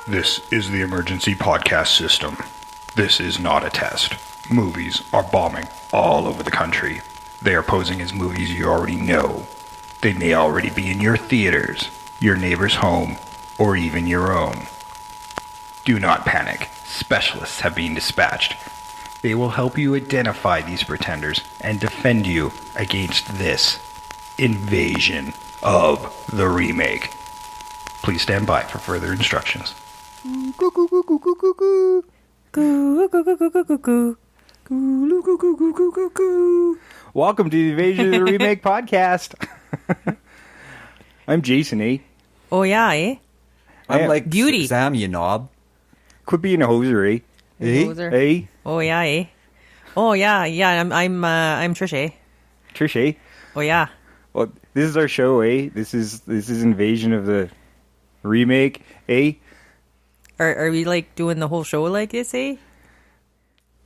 This is the emergency podcast system. This is not a test. Movies are bombing all over the country. They are posing as movies you already know. They may already be in your theaters, your neighbor's home, or even your own. Do not panic. Specialists have been dispatched. They will help you identify these pretenders and defend you against this invasion of the remake. Please stand by for further instructions. Welcome to the Invasion of the Remake podcast. I'm Jason, eh? Oh, yeah, eh? I'm like Beauty. Sam, you knob. Quit being a hoser, eh? Hoser. Eh? Oh, yeah, eh? Oh, yeah, yeah, I'm Trish, eh? Trish, eh? Oh, yeah. Well, this is our show, eh? This is Invasion of the Remake, eh? Are we, like, doing the whole show like this, eh?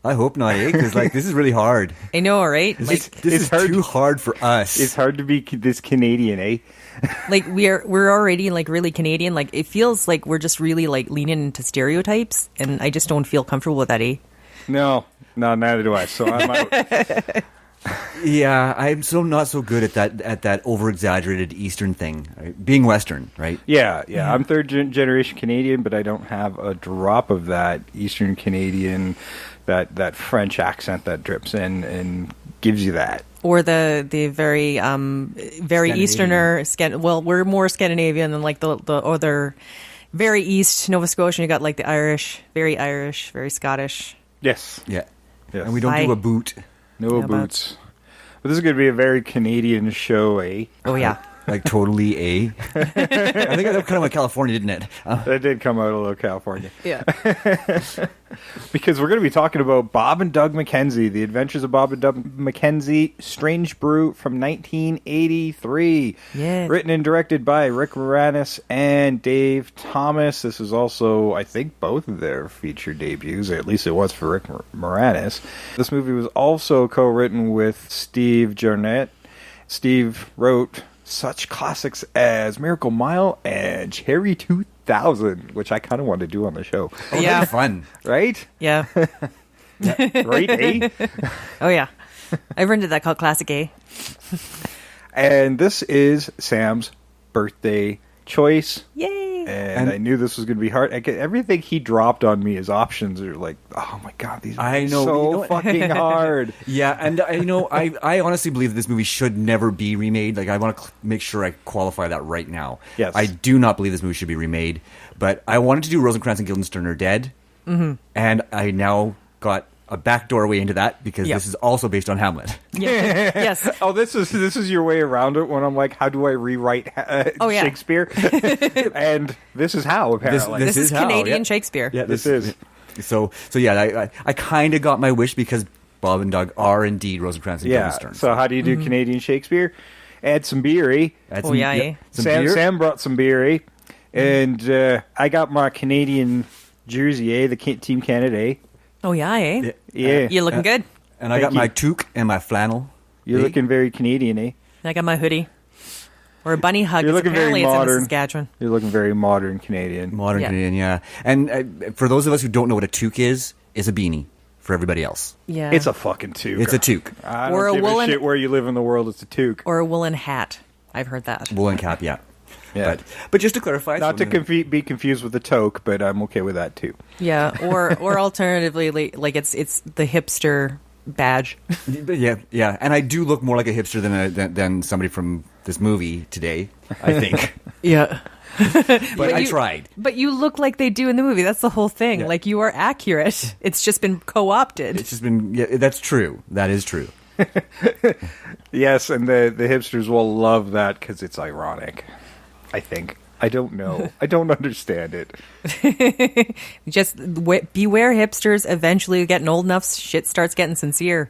I hope not, eh? Because like this is really hard. I know, right? This Like, is hard. too hard for us. It's hard to be this Canadian, eh? like we're already, like, really Canadian. Like, it feels like we're just really, like, leaning into stereotypes, and I just don't feel comfortable with that, eh? No, neither do I. So I'm out. Yeah, I'm so not so good at that over exaggerated Eastern thing, right? Being Western, right? Yeah. I'm third generation Canadian, but I don't have a drop of that Eastern Canadian, that French accent that drips in and gives you that. Or the very Easterner. Well, we're more Scandinavian than, like, the other very East Nova Scotia. You got, like, the Irish, very Scottish. Yes. Yeah. Yes. And we don't do a boot. No Yeah, boots. But this is going to be a very Canadian show, eh? Oh, yeah. Like totally a. I think that kind of went California, didn't it? That did come out a little California. Yeah. Because we're going to be talking about Bob and Doug McKenzie, The Adventures of Bob and Doug McKenzie, Strange Brew from 1983. Yeah. Written and directed by Rick Moranis and Dave Thomas. This is also, I think, both of their feature debuts. At least it was for Rick Moranis. This movie was also co-written with Steve Jarnett. Steve wrote such classics as Miracle Mile and Cherry 2000, which I kind of want to do on the show. Oh, Yeah. that'd be fun. Right? Yeah. Right, eh? Oh, yeah. I've rented that called Classic A. And this is Sam's birthday choice. Yay. And I knew this was going to be hard. Everything he dropped on me as options are like, oh my God, these are I know, so you know- fucking hard. Yeah, and I honestly believe that this movie should never be remade. Like, I want to make sure I qualify that right now. Yes. I do not believe this movie should be remade, but I wanted to do Rosencrantz and Guildenstern are Dead, and I now got a backdoor way into that because Yep. this is also based on Hamlet. Yeah. Yes. Oh, this is your way around it when I'm like, how do I rewrite Oh, yeah. Shakespeare? And this is how, apparently. This is how, Canadian yeah. Shakespeare. Yeah, This is. So yeah. I kind of got my wish because Bob and Doug are indeed Rosencrantz and Yeah. Guildenstern. So how do you do Canadian Shakespeare? Add some beer, eh? Add Oh, some- yeah, eh? some Sam, beer. Sam brought some beer, eh? And I got my Canadian jersey, eh? The Team Canada, eh? Oh, yeah, eh? Yeah. You're looking good. And I got Thank you. my toque and my flannel. You're eh? looking very Canadian, eh? I got my hoodie. Or a bunny hug. You're It's looking very apparently it's in modern. Saskatchewan. You're looking very modern Canadian. Modern Yeah. Canadian, yeah. And for those of us who don't know what a toque is, it's a beanie for everybody else. Yeah. It's a fucking toque. It's a toque. I Or don't a give woolen- a shit where you live in the world. It's a toque. Or a woolen hat. I've heard that. Woolen cap, yeah. Yeah. But just to clarify, Not to be confused with the toque, but I'm okay with that too. Yeah. Or alternatively, like it's the hipster badge. yeah. And I do look more like a hipster than somebody from this movie today, I think. Yeah. But I you- tried. But you look like they do in the movie. That's the whole thing. Yeah. Like, you are accurate. It's just been co-opted. It's just been, yeah, that's true. That is true. Yes, and the hipsters will love that because it's ironic. I think. I don't know. I don't understand it. Just beware hipsters. Eventually, getting old enough, shit starts getting sincere.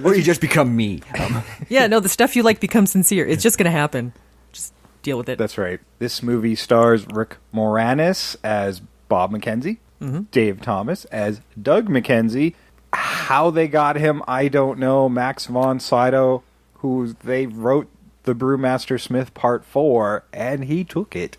Or you just become me. Yeah, no, the stuff you like becomes sincere. It's just going to happen. Just deal with it. That's right. This movie stars Rick Moranis as Bob McKenzie, Dave Thomas as Doug McKenzie. How they got him, I don't know. Max von Sydow, who they wrote the Brewmaster Smith Part 4, and he took it.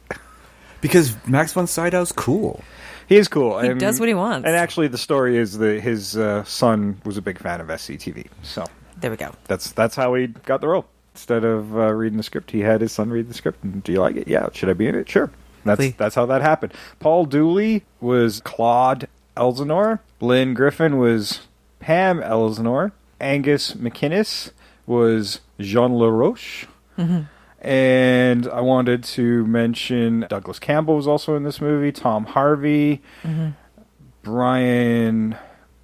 Because Max von Sydow's cool. He is cool. He does what he wants. And actually, the story is that his son was a big fan of SCTV. So there we go. That's how he got the role. Instead of reading the script, he had his son read the script. And do you like it? Yeah. Should I be in it? Sure. That's how that happened. Paul Dooley was Claude Elsinore. Lynn Griffin was Pam Elsinore. Angus McInnes was Jean LaRoche. Mm-hmm. And I wanted to mention Douglas Campbell was also in this movie. Tom Harvey. Mm-hmm. Brian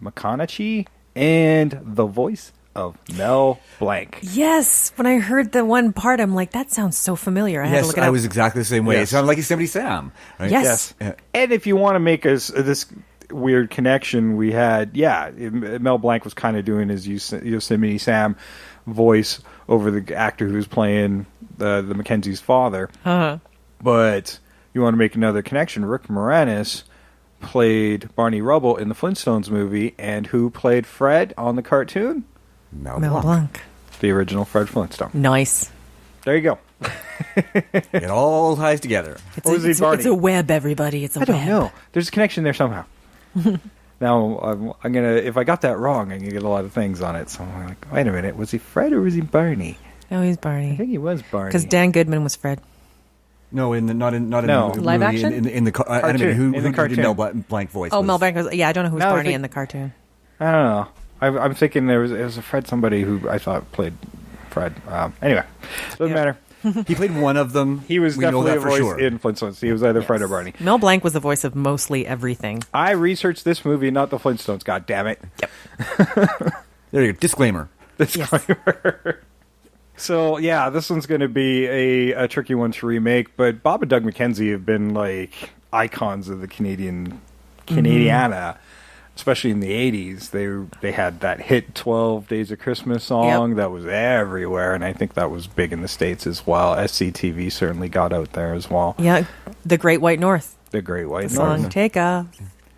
McConaughey. And the voice of Mel Blanc. Yes. When I heard the one part, I'm like, that sounds so familiar. I had to look it up. I was exactly the same way. Yes. It sounded like Yosemite Sam. Right? Yes. Yeah. And if you want to make this weird connection, we had, Mel Blanc was kind of doing his Yosemite Sam voice over the actor who was playing the McKenzie's father. Uh-huh. But you want to make another connection, Rick Moranis played Barney Rubble in the Flintstones movie, and who played Fred on the cartoon? Mel Blanc. The original Fred Flintstone. Nice. There you go. It all ties together. It's a web, everybody. It's a web. I don't know. There's a connection there somehow. Now, I'm going to... If I got that wrong, I'm going to get a lot of things on it. So I'm like, wait a minute. Was he Fred or was he Barney? No, he's Barney. I think he was Barney. Because Dan Goodman was Fred. No, not in No. the Live movie, action? in the cartoon. animated. Who In the did cartoon. Mel Blanc voice? Oh, Mel Blanc was... Yeah, I don't know who's No, I Barney think- in the cartoon. I don't know. I'm thinking it was a Fred somebody who I thought played Fred. Anyway, doesn't matter. He played one of them. He was We know definitely that a for voice sure. in Flintstones. He was either Fred or Yes. Barney. Mel Blanc was the voice of mostly everything. I researched this movie, not the Flintstones. God damn it. Yep. There you go. Disclaimer. Disclaimer. So, yeah, this one's going to be a tricky one to remake, but Bob and Doug McKenzie have been, like, icons of the Canadiana, especially in the 80s. They had that hit 12 Days of Christmas song that was everywhere, and I think that was big in the States as well. SCTV certainly got out there as well. Yeah, The Great White North. The Great White The North. song Take Off.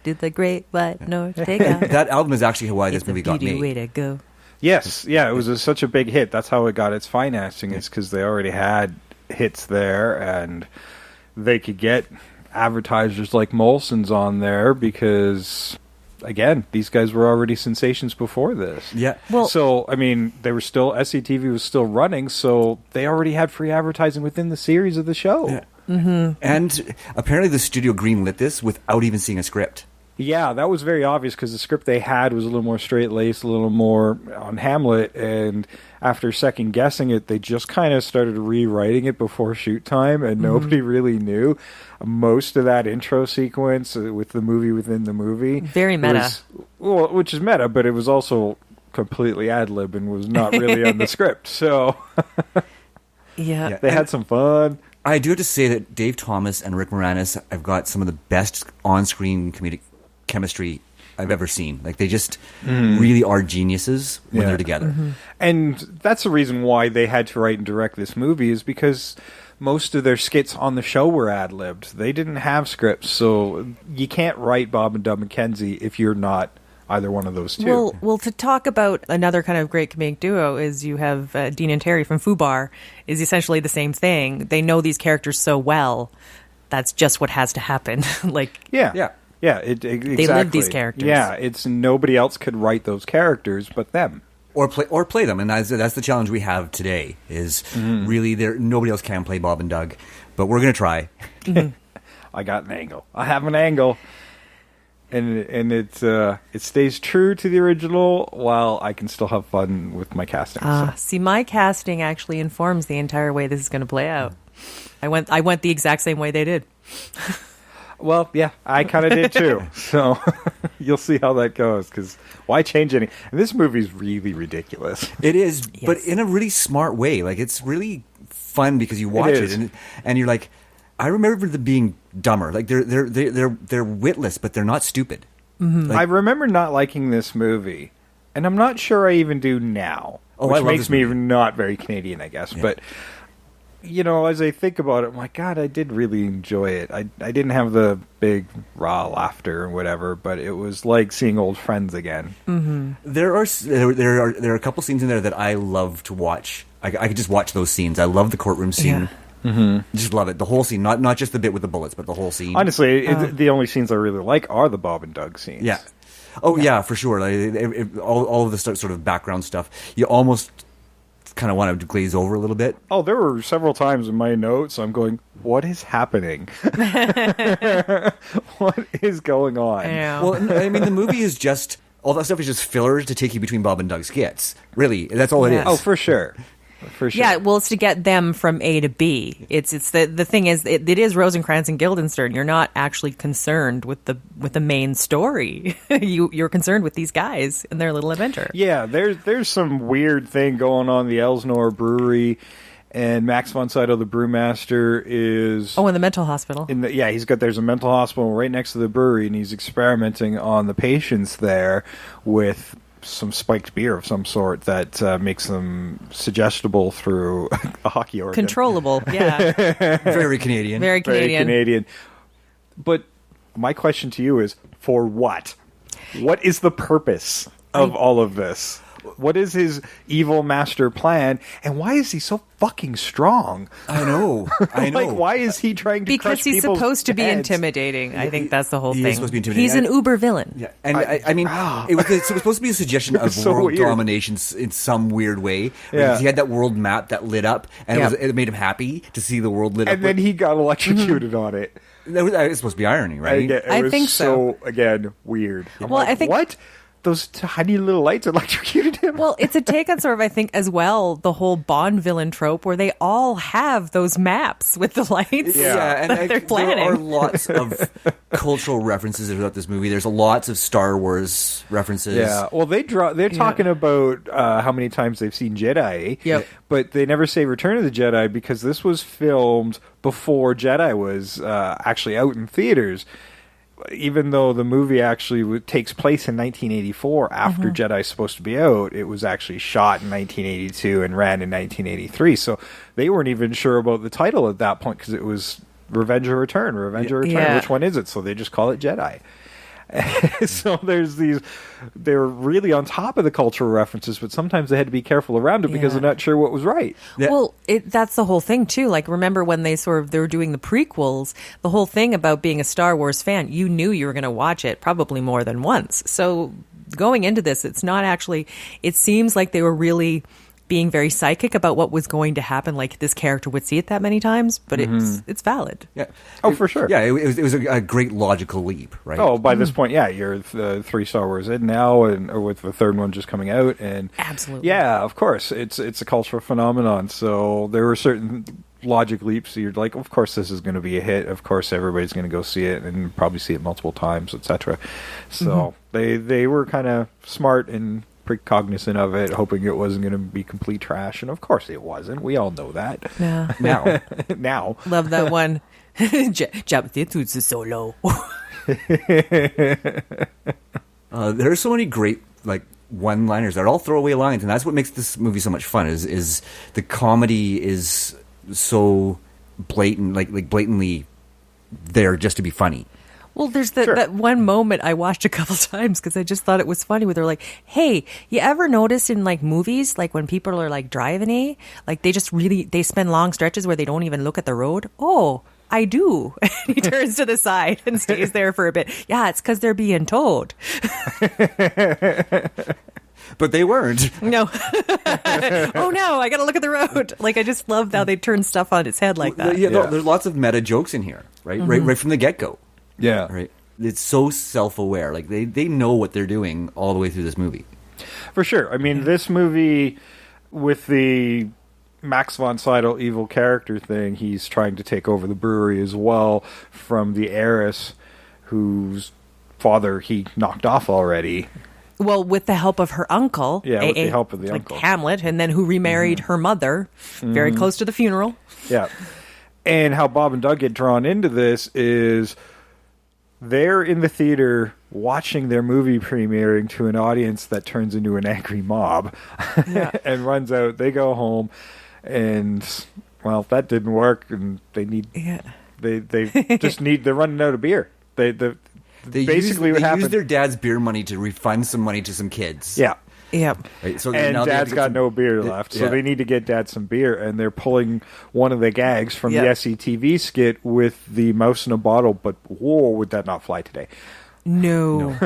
Did the Great White North take off? That album is actually why this It's a movie got beauty way made. to go. Yes, yeah, it was such a big hit. That's how it got its financing, is because they already had hits there, and they could get advertisers like Molson's on there because, again, these guys were already sensations before this. Yeah. Well- So, I mean, they were still, SCTV was still running, so they already had free advertising within the series of the show. Yeah. Mm-hmm. And apparently the studio greenlit this without even seeing a script. Yeah, that was very obvious because the script they had was a little more straight-laced, a little more on Hamlet, and after second-guessing it, they just kind of started rewriting it before shoot time, and nobody really knew. Most of that intro sequence with the movie within the movie... Very meta. Well, which is meta, but it was also completely ad-lib and was not really on the script, so Yeah. they had some fun. I do have to say that Dave Thomas and Rick Moranis have got some of the best on-screen comedic chemistry I've ever seen. Like, they just really are geniuses when Yeah. they're together. And that's the reason why they had to write and direct this movie, is because most of their skits on the show were ad-libbed. They didn't have scripts, so you can't write Bob and Doug McKenzie if you're not either one of those two. Well, to talk about another kind of great comedic duo is you have Dean and Terry from Fubar is essentially the same thing. They know these characters so well. That's just what has to happen. Like, Yeah, exactly. They live these characters. Yeah, it's nobody else could write those characters but them. Or play them, and that's the challenge we have today. Is really nobody else can play Bob and Doug, but we're gonna try. I got an angle. I have an angle. And it stays true to the original while I can still have fun with my casting. So. See, my casting actually informs the entire way this is going to play out. I went the exact same way they did. Well, yeah, I kind of did too. So you'll see how that goes, because why change any? And this movie's really ridiculous. It is, but Yes. in a really smart way. Like, it's really fun because you watch is. it and you're like, I remember them being dumber. Like, they're witless, but they're not stupid. Like, I remember not liking this movie, and I'm not sure I even do now, Oh, I which love makes this me movie. not very Canadian, I guess. Yeah. But, as I think about it, I'm like, God, I did really enjoy it. I didn't have the big raw laughter or whatever, but it was like seeing old friends again. there are a couple scenes in there that I love to watch. I could just watch those scenes. I love the courtroom scene. Just love it. The whole scene, not just the bit with the bullets, but the whole scene. Honestly, the only scenes I really like are the Bob and Doug scenes. Yeah. Oh, yeah, for sure. Like, all of the sort of background stuff, you almost kind of want to glaze over a little bit. Oh, there were several times in my notes I'm going, what is happening? What is going on? Yeah. Well, I mean, the movie is just, all that stuff is just fillers to take you between Bob and Doug skits. Really, that's all it is. Oh, for sure. For sure. Yeah, well, it's to get them from A to B. It's the thing is, it is Rosencrantz and Guildenstern. You're not actually concerned with the main story. You're concerned with these guys and their little adventure. Yeah, there's some weird thing going on in the Elsinore Brewery, and Max von Sydow, the brewmaster, is in the mental hospital. There's a mental hospital right next to the brewery, and he's experimenting on the patients there with some spiked beer of some sort that makes them suggestible through a hockey organ. Controllable, yeah. Very Canadian. Very Canadian. Very Canadian. But my question to you is, for what? What is the purpose of all of this? What is his evil master plan, and why is he so fucking strong? I know. Like, why is he trying to Because crush he's people's supposed to be heads? intimidating. I think that's the whole He thing. is supposed to be intimidating. He's an uber villain. Yeah, and I mean, it was supposed to be a suggestion of so world weird. domination in some weird way. Yeah. He had that world map that lit up, and it made him happy to see the world lit up. And then he got electrocuted on it. It's supposed to be irony, right? I was think so. Again, weird. I'm Well, like, I think- what? Those tiny little lights electrocuted him? Well, it's a take on sort of, I think, as well, the whole Bond villain trope where they all have those maps with the lights Yeah, that they're planning. there are lots of cultural references throughout this movie. There's lots of Star Wars references. Yeah, well, they're talking about how many times they've seen Jedi, Yep. but they never say Return of the Jedi because this was filmed before Jedi was actually out in theaters. Even though the movie actually takes place in 1984 after Jedi's supposed to be out, it was actually shot in 1982 and ran in 1983. So they weren't even sure about the title at that point because it was Revenge or Return. Yeah. Which one is it? So they just call it Jedi. So there's they're really on top of the cultural references, but sometimes they had to be careful around it because Yeah. they're not sure what was right. Yeah. Well, that's the whole thing too. Like, remember when they were doing the prequels, the whole thing about being a Star Wars fan, you knew you were going to watch it probably more than once. So going into this, it's not actually, it seems like they were really being very psychic about what was going to happen. Like, this character would see it that many times, but it's valid. Yeah. Oh, for sure. Yeah, it was a great logical leap, right? Oh, by this point, yeah, you're the 3 Star Wars in now, or with the third one just coming out, and Absolutely. yeah, of course, it's a cultural phenomenon. So there were certain logic leaps. So you're like, of course, this is going to be a hit. Of course, everybody's going to go see it and probably see it multiple times, etc. So they were kind of smart and pretty cognizant of it, hoping it wasn't going to be complete trash, and of course, it wasn't. We all know that. Yeah. Now. Love that one. Jabba solo. There are so many great one-liners. They're all throwaway lines, and that's what makes this movie so much fun. Is the comedy is so blatant, like blatantly there just to be funny. Well, there's Sure. that one moment I watched a couple times because I just thought it was funny where they're like, hey, you ever notice in movies, when people are driving, they spend long stretches where they don't even look at the road? Oh, I do. And he turns to the side and stays there for a bit. Yeah, it's because they're being told. But they weren't. No. Oh no, I got to look at the road. I just love how they turn stuff on its head like that. Yeah, Yeah. there's lots of meta jokes in here, right? Right from the get-go. Yeah. Right. It's so self-aware. They know what they're doing all the way through this movie. For sure. I mean, this movie, with the Max von Sydow evil character thing, he's trying to take over the brewery as well from the heiress whose father he knocked off already. Well, with the help of her uncle. Yeah, with the help of the like uncle. Hamlet, and then who remarried her mother very close to the funeral. Yeah. And how Bob and Doug get drawn into this is they're in the theater watching their movie premiering to an audience that turns into an angry mob and runs out. They go home, and, well, that didn't work, and they need... Yeah. They just need... They're running out of beer. They basically what use happened... their dad's beer money to refund some money to some kids. Yeah. Yep. Right? So And now they have Dad's to get got some- no beer left, so yeah. they need to get Dad some beer, and they're pulling one of the gags from Yeah. the SCTV skit with the mouse in a bottle, but whoa, would that not fly today? No.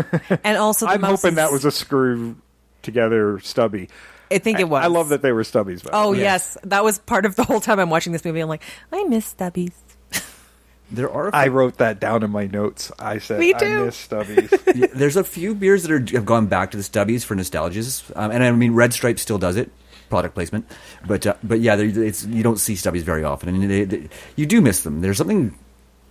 And also, the I'm mouse hoping is- that was a screw together stubby. I think it was. I love that they were stubbies. By the Oh way. yes, that was part of the whole time I'm watching this movie. I'm like, I miss Stubbies. There are I wrote that down in my notes. I said, Me I too. miss stubbies. Yeah, there's a few beers that have gone back to the Stubbies for nostalgias, and I mean Red Stripe still does it, product placement, but yeah, you don't see Stubbies very often, and you do miss them. There's something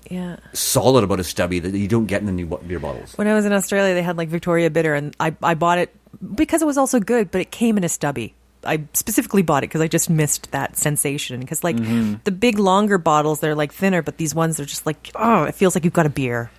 Yeah. solid about a Stubby that you don't get in the new beer bottles. When I was in Australia, they had like Victoria Bitter, and I bought it because it was also good, but it came in a stubby. I specifically bought it because I just missed that sensation. Because like the big longer bottles, they're like thinner, but these ones are just like, oh, it feels like you've got a beer.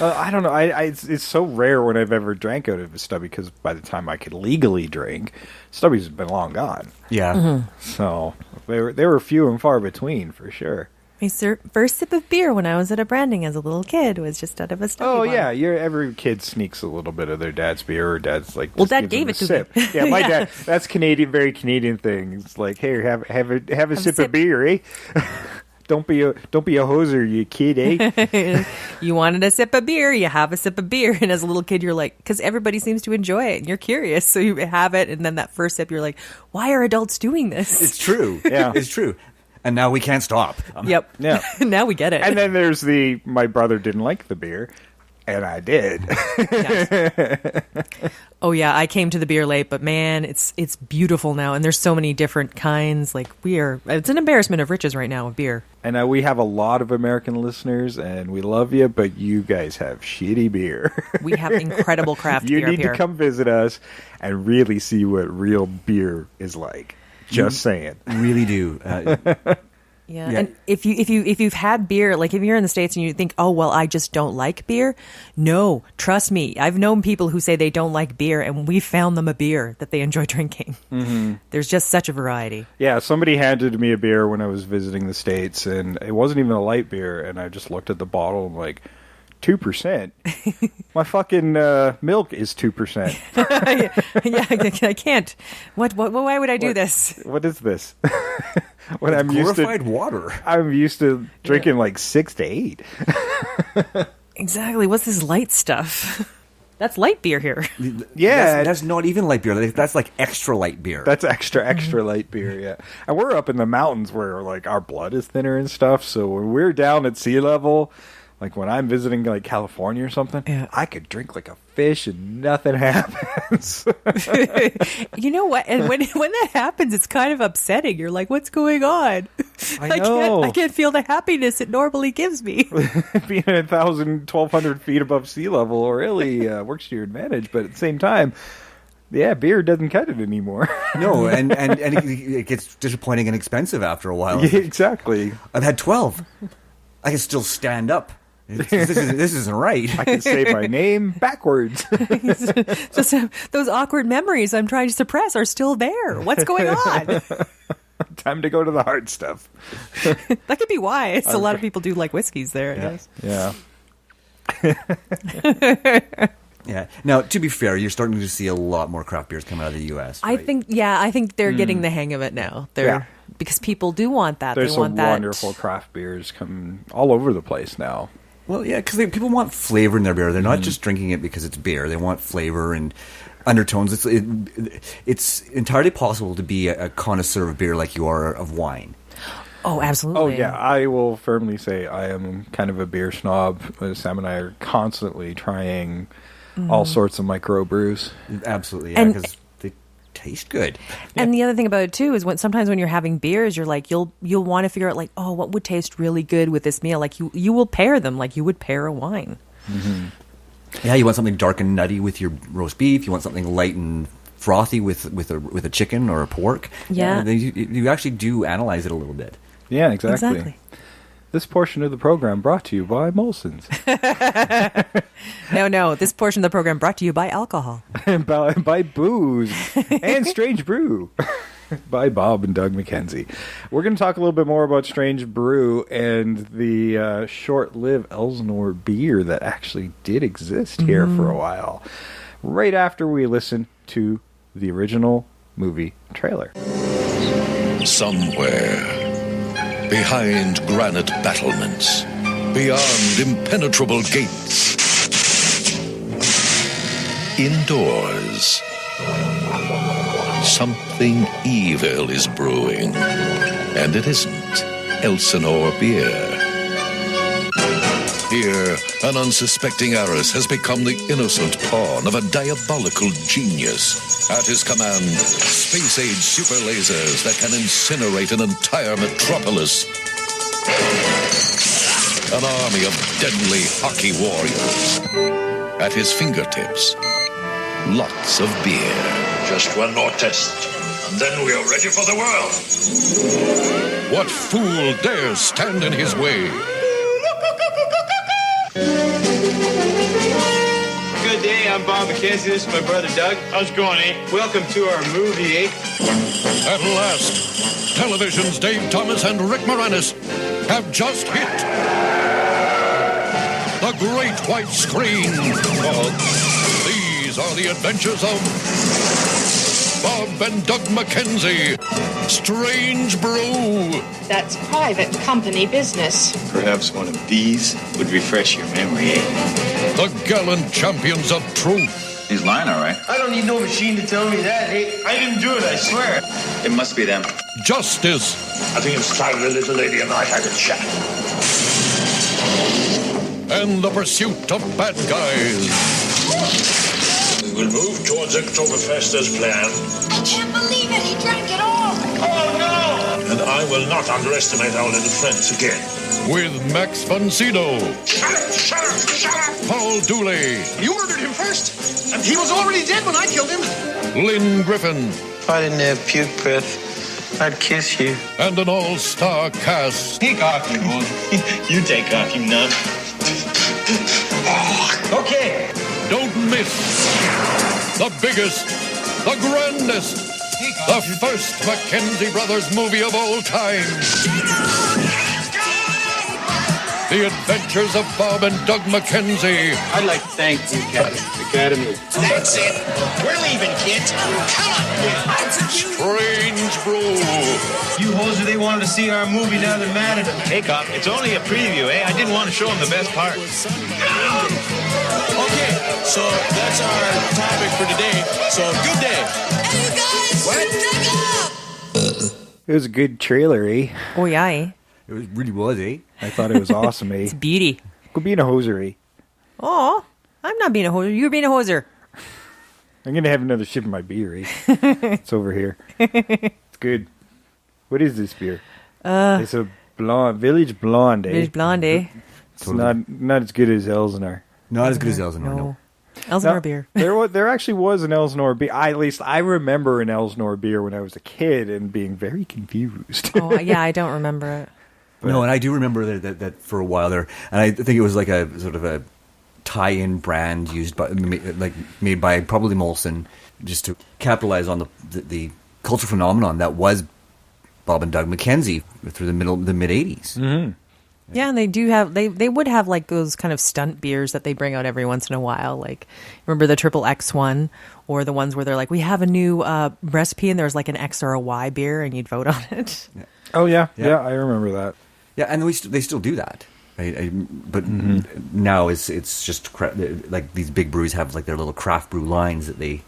I don't know. It's so rare when I've ever drank out of a stubby because by the time I could legally drink, stubbies have been long gone. Yeah, So they were few and far between for sure. My first sip of beer when I was at a branding as a little kid was just out of a stubby Oh bottle. yeah, every kid sneaks a little bit of their dad's beer, or dad's like. Well, just Dad gives gave them it a to me. sip. Yeah, my dad. That's Canadian, very Canadian thing. It's like, hey, have a sip sip. of beer, eh? Don't be a hoser, you kid, eh? You wanted a sip of beer, you have a sip of beer. And as a little kid, you're like, because everybody seems to enjoy it and you're curious. So you have it. And then that first sip, you're like, why are adults doing this? it's true. Yeah. It's true. And now we can't stop. Yep. Yeah. Now we get it. And then there's my brother didn't like the beer, and I did. Oh yeah, I came to the beer late, but man, it's beautiful now, and there's so many different kinds. Like it's an embarrassment of riches right now of beer. And we have a lot of American listeners, and we love you, but you guys have shitty beer. We have incredible craft You beer need up here. to come visit us and really see what real beer is like. Just saying. Really do. Yeah. Yeah. And if you've had beer, like if you're in the States and you think, oh well, I just don't like beer. No, trust me, I've known people who say they don't like beer, and we found them a beer that they enjoy drinking. Mm-hmm. There's just such a variety. Yeah, somebody handed me a beer when I was visiting the States, and it wasn't even a light beer, and I just looked at the bottle and like, 2%? My fucking milk is 2%. Yeah, I can't. Why would I do What? this? What is this? When I'm used Glorified to water. I'm used to drinking like 6 to 8. Exactly. What's this light stuff? That's light beer here. Yeah, That's not even light beer. That's like extra light beer. that's extra light beer, yeah. And we're up in the mountains where like our blood is thinner and stuff, so when we're down at sea level, like when I'm visiting like California or something, Yeah. I could drink like a fish and nothing happens. You know what? And when that happens, it's kind of upsetting. You're like, what's going on? I know. I can't feel the happiness it normally gives me. Being 1,200 feet above sea level really works to your advantage, but at the same time, yeah, beer doesn't cut it anymore. No, and it gets disappointing and expensive after a while. Yeah, exactly. I've had 12. I can still stand up. This isn't right. I can say my name backwards. Just those awkward memories I'm trying to suppress are still there. What's going on? Time to go to the hard stuff. That could be why. A lot of people do like whiskeys there, I guess. Yeah. Yeah. Now, to be fair, you're starting to see a lot more craft beers come out of the U.S. I right? think they're getting the hang of it now. Yeah. Because people do want that. There's they some want that. wonderful craft beers coming all over the place now. Well, yeah, because people want flavor in their beer. They're not just drinking it because it's beer. They want flavor and undertones. It's entirely possible to be a connoisseur of beer like you are of wine. Oh, absolutely. Oh, yeah. I will firmly say I am kind of a beer snob. Sam and I are constantly trying all sorts of microbrews. Absolutely, yeah, And- because they taste good. And the other thing about it too is sometimes when you're having beers, you're like you'll want to figure out like, oh, what would taste really good with this meal? Like you will pair them like you would pair a wine. Yeah, you want something dark and nutty with your roast beef. You want something light and frothy with a chicken or a pork. Yeah. You actually do analyze it a little bit. Yeah, exactly. Exactly. This portion of the program brought to you by Molson's. No. This portion of the program brought to you by alcohol. And by Booze and Strange Brew by Bob and Doug McKenzie. We're going to talk a little bit more about Strange Brew and the short-lived Elsinore beer that actually did exist here for a while. Right after we listen to the original movie trailer. Somewhere, behind granite battlements, beyond impenetrable gates, indoors, something evil is brewing, and it isn't Elsinore beer. Here, an unsuspecting heiress has become the innocent pawn of a diabolical genius. At his command, space-age super lasers that can incinerate an entire metropolis. An army of deadly hockey warriors. At his fingertips, lots of beer. Just one more test, and then we are ready for the world. What fool dares stand in his way? Good day, I'm Bob McKenzie. This is my brother Doug. How's it going, eh? Welcome to our movie, eh? At last, television's Dave Thomas and Rick Moranis have just hit the great white screen. These are the adventures of Bob and Doug McKenzie, Strange Brew. That's private company business. Perhaps one of these would refresh your memory, eh? The gallant champions of truth. He's lying, all right. I don't need no machine to tell me that, eh? I didn't do it, I swear. It must be them. Justice. I think it's time the little lady and I had a chat. And the pursuit of bad guys. We will move towards Oktoberfest as planned. I can't believe it. He drank it all. Oh, no! And I will not underestimate our little friends again. With Max von Sydow, Shut up! Shut up! Shut up! Paul Dooley, You murdered him first, and he was already dead when I killed him. Lynn Griffin, If I didn't have puke breath, I'd kiss you. and an all-star cast. Take off, you boy. You take off, you nut. Okay. Don't miss the biggest, the grandest, the first McKenzie Brothers movie of all time. The Adventures of Bob and Doug McKenzie. I'd like to thank the Academy. That's it. We're leaving, kids. Come on. Strange Brew. You hoser, they wanted to see our movie, now they're mad at us. Hey, cop, it's only a preview, eh? I didn't want to show them the best part. Okay, so that's our topic for today. So, good day. Hey, you guys, It was a good trailer, eh? Oh, yeah. Eh? It really was, eh? I thought it was awesome, eh? It's beauty. Could be in a hosiery. Oh, I'm not being a hoser. You're being a hoser. I'm going to have another sip of my beer, eh? It's over here. It's good. What is this beer? It's a blonde, Village Blonde, eh? Village Blonde, eh? It's not as good as Elsinore. Not as good as Elsinore, no. Elsinore Now, beer. there actually was an Elsinore beer. At least I remember an Elsinore beer when I was a kid and being very confused. Oh, yeah, I don't remember it. No, and I do remember that for a while there, and I think it was like a sort of a tie-in brand used by, like, made by probably Molson, just to capitalize on the cultural phenomenon that was Bob and Doug McKenzie through the mid '80s. Mm-hmm. Yeah, and they do have they would have like those kind of stunt beers that they bring out every once in a while. Like, remember the Triple X one, or the ones where they're like, we have a new recipe and there's like an X or a Y beer, and you'd vote on it. Yeah. Oh yeah, I remember that. Yeah, and they still do that. But now it's just like these big breweries have like their little craft brew lines that they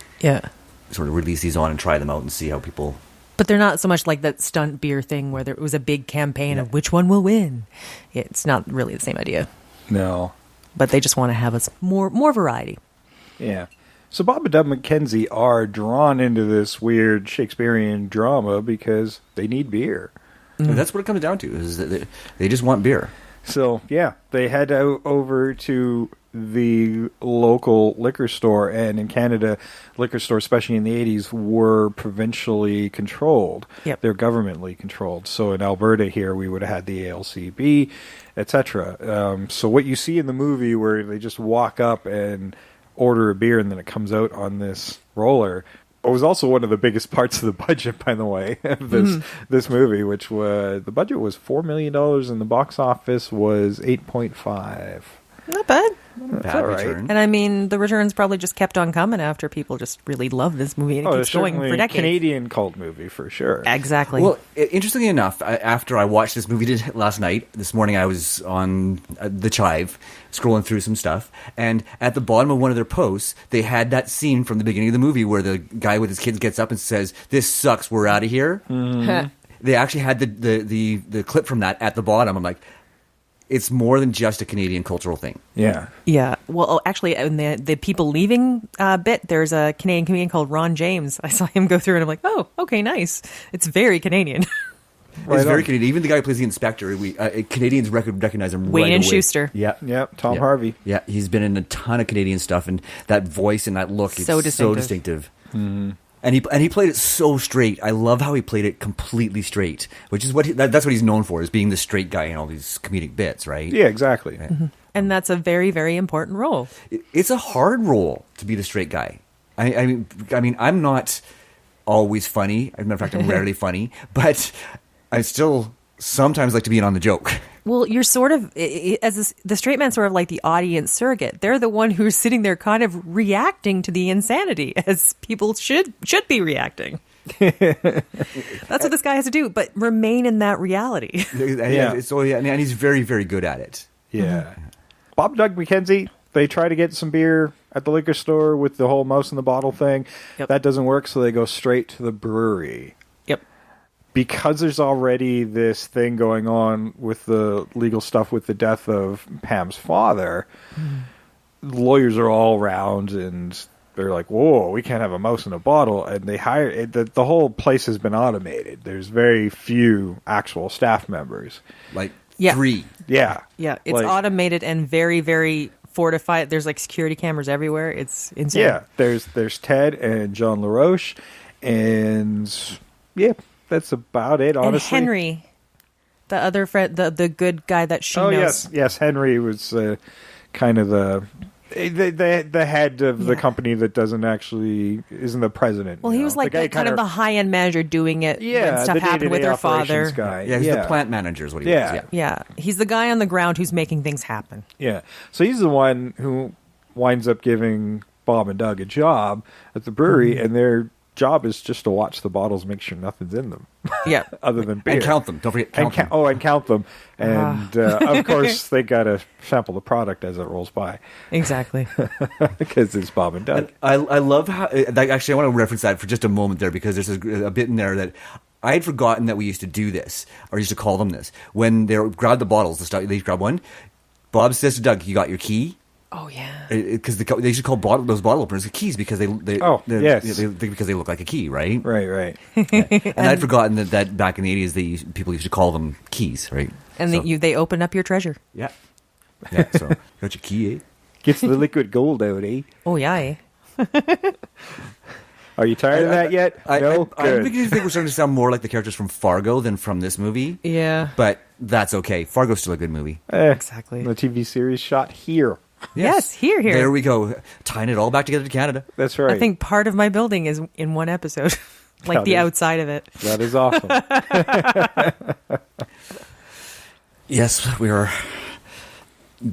sort of release these on and try them out and see how people. But they're not so much like that stunt beer thing where there was a big campaign of which one will win. It's not really the same idea. No, but they just want to have us more variety. Yeah. So Bob and Doug McKenzie are drawn into this weird Shakespearean drama because they need beer. And that's what it comes down to, is that they just want beer. So, yeah, they head out over to the local liquor store, and in Canada, liquor stores, especially in the 80s, were provincially controlled. Yep. They're governmentally controlled. So in Alberta here, we would have had the ALCB, etc. So what you see in the movie where they just walk up and order a beer and then it comes out on this roller, it was also one of the biggest parts of the budget, by the way, of this movie, which was, the budget was $4 million and the box office was 8.5. Not bad. Bad all right. return. And I mean, the returns probably just kept on coming after people just really love this movie, and it keeps going certainly for a decades. Canadian cult movie for sure. Exactly. Well, interestingly enough, after I watched this movie last night, this morning I was on the Chive, scrolling through some stuff, and at the bottom of one of their posts, they had that scene from the beginning of the movie where the guy with his kids gets up and says, "This sucks, we're out of here." They actually had the clip from that at the bottom. I'm like, it's more than just a Canadian cultural thing. Yeah. Yeah. Well, actually, in the people leaving bit, there's a Canadian comedian called Ron James. I saw him go through, and I'm like, oh, okay, nice. It's very Canadian. It's very Canadian. Even the guy who plays the inspector, Canadians recognize him Wayne right and away. Schuster. Yeah. Yep. Tom Harvey. Yeah, he's been in a ton of Canadian stuff, and that voice and that look is So so distinctive. distinctive. Mm-hmm. And he played it so straight. I love how he played it completely straight, which is that's what he's known for, is being the straight guy in all these comedic bits, right? Yeah, exactly. And that's a very, very important role. It's a hard role to be the straight guy. I mean, I'm not always funny. As a matter of fact, I'm rarely funny, but I still sometimes like to be in on the joke. Well, you're sort of, the straight man's sort of like the audience surrogate. They're the one who's sitting there kind of reacting to the insanity, as people should be reacting. That's what this guy has to do, but remain in that reality. Yeah. So and he's very, very good at it. Yeah. Bob and Doug McKenzie, they try to get some beer at the liquor store with the whole mouse in the bottle thing. Yep. That doesn't work, so they go straight to the brewery. Yep. Because there's already this thing going on with the legal stuff with the death of Pam's father, lawyers are all around, and they're like, whoa, we can't have a mouse in a bottle. And they hire the whole place has been automated. There's very few actual staff members. Like Yeah. 3. Yeah. Yeah, it's Like- automated and very, very fortified. There's like security cameras everywhere. It's insane. Yeah, there's Ted and John LaRoche, and yeah, that's about it, And honestly. Henry, the other friend, the good guy that she knows. yes, Henry was kind of the head of the company that isn't the president. Well, he was like kind of the high-end manager doing it when stuff the happened with day-to-day her father. operations guy. Yeah, he's the plant manager is what he Yeah. was. Yeah, he's the guy on the ground who's making things happen. Yeah. So he's the one who winds up giving Bob and Doug a job at the brewery, and their job is just to watch the bottles, make sure nothing's in them. Yeah. Other than beer. And count them. Don't forget count them. And count them. And of course, they got to sample the product as it rolls by Exactly. because it's Bob and Doug. I love how actually I want to reference that for just a moment there, because there's a bit in there that I had forgotten that we used to do this, or used to call them this, when they grab the bottles. They grab one. Bob says to Doug, "You got your key?" Oh yeah. Because they should call those bottle openers keys because they because they look like a key, right? Right. And I'd forgotten that back in the 80s people used to call them keys, right? And So- they open up your treasure. yeah. So got your key, eh? Gets the liquid gold out, eh? Oh yeah. Are you tired of that yet? No? I Good. think we're starting to sound more like the characters from Fargo than from this movie. Yeah. But that's okay. Fargo's still a good movie. Exactly. The TV series shot here. Yes, here. There we go. Tying it all back together to Canada. That's right. I think part of my building is in one episode, like That the is- outside of it. that is awesome. Yes, we are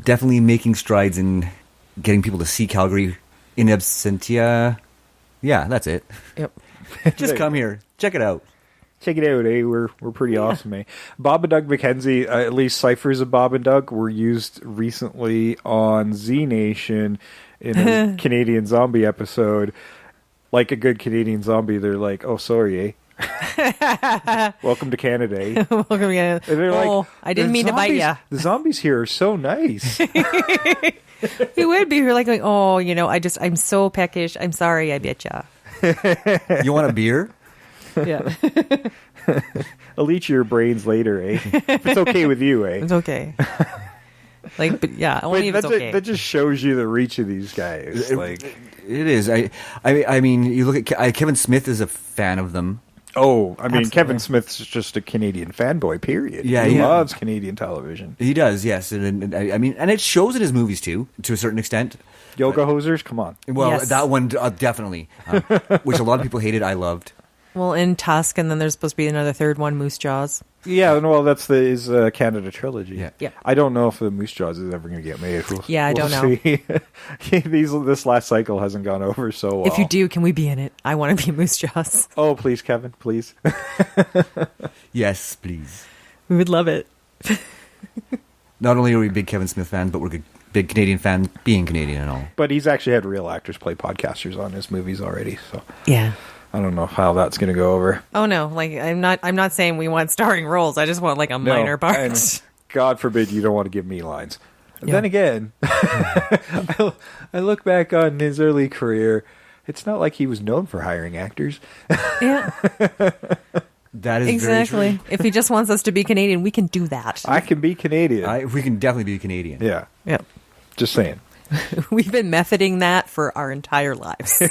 definitely making strides in getting people to see Calgary in absentia. Yeah, that's it. Yep. Just come here. Check it out. Check it out, eh? We're pretty awesome, eh? Bob and Doug McKenzie, at least ciphers of Bob and Doug, were used recently on Z Nation in a Canadian zombie episode. Like a good Canadian zombie, they're like, "Oh, sorry, eh? Welcome to Canada, eh?" Welcome again. And they're like, I didn't "The mean to bite zombies- ya." The zombies here are so nice. You would be here like going, oh, I'm so peckish. I'm sorry, I bit ya. You want a beer? Yeah. I'll eat your brains later, eh? If it's okay with you, eh? It's okay. But yeah, only if it's okay. That just shows you the reach of these guys. Like, It is. I mean, you look at Kevin Smith is a fan of them. oh, I mean, Absolutely. Kevin Smith's just a Canadian fanboy. Period. Yeah, he yeah. loves Canadian television. He does, yes. And I mean, and it shows in his movies too, to a certain extent. Yoga hosers, come on. Well, Yes. that one definitely, which a lot of people hated. I loved. Well, in Tusk, and then there's supposed to be another third one, Moose Jaws. Yeah, well, that's his Canada trilogy. Yeah. Yeah. I don't know if the Moose Jaws is ever going to get made. I don't know. This last cycle hasn't gone over so well. If you do, can we be in it? I want to be Moose Jaws. Oh, please, Kevin, please. Yes, please. We would love it. Not only are we big Kevin Smith fans, but we're big Canadian fans, being Canadian and all. But he's actually had real actors play podcasters on his movies already, so Yeah. I don't know how that's going to go over. Oh no, like I'm not saying we want starring roles. I just want like a minor part. And God forbid you don't want to give me lines. Yeah. Then again, I look back on his early career. It's not like he was known for hiring actors. Yeah. That is Exactly. very true. If he just wants us to be Canadian, we can do that. I can be Canadian. We can definitely be Canadian. Yeah, Yep. just saying. We've been methoding that for our entire lives.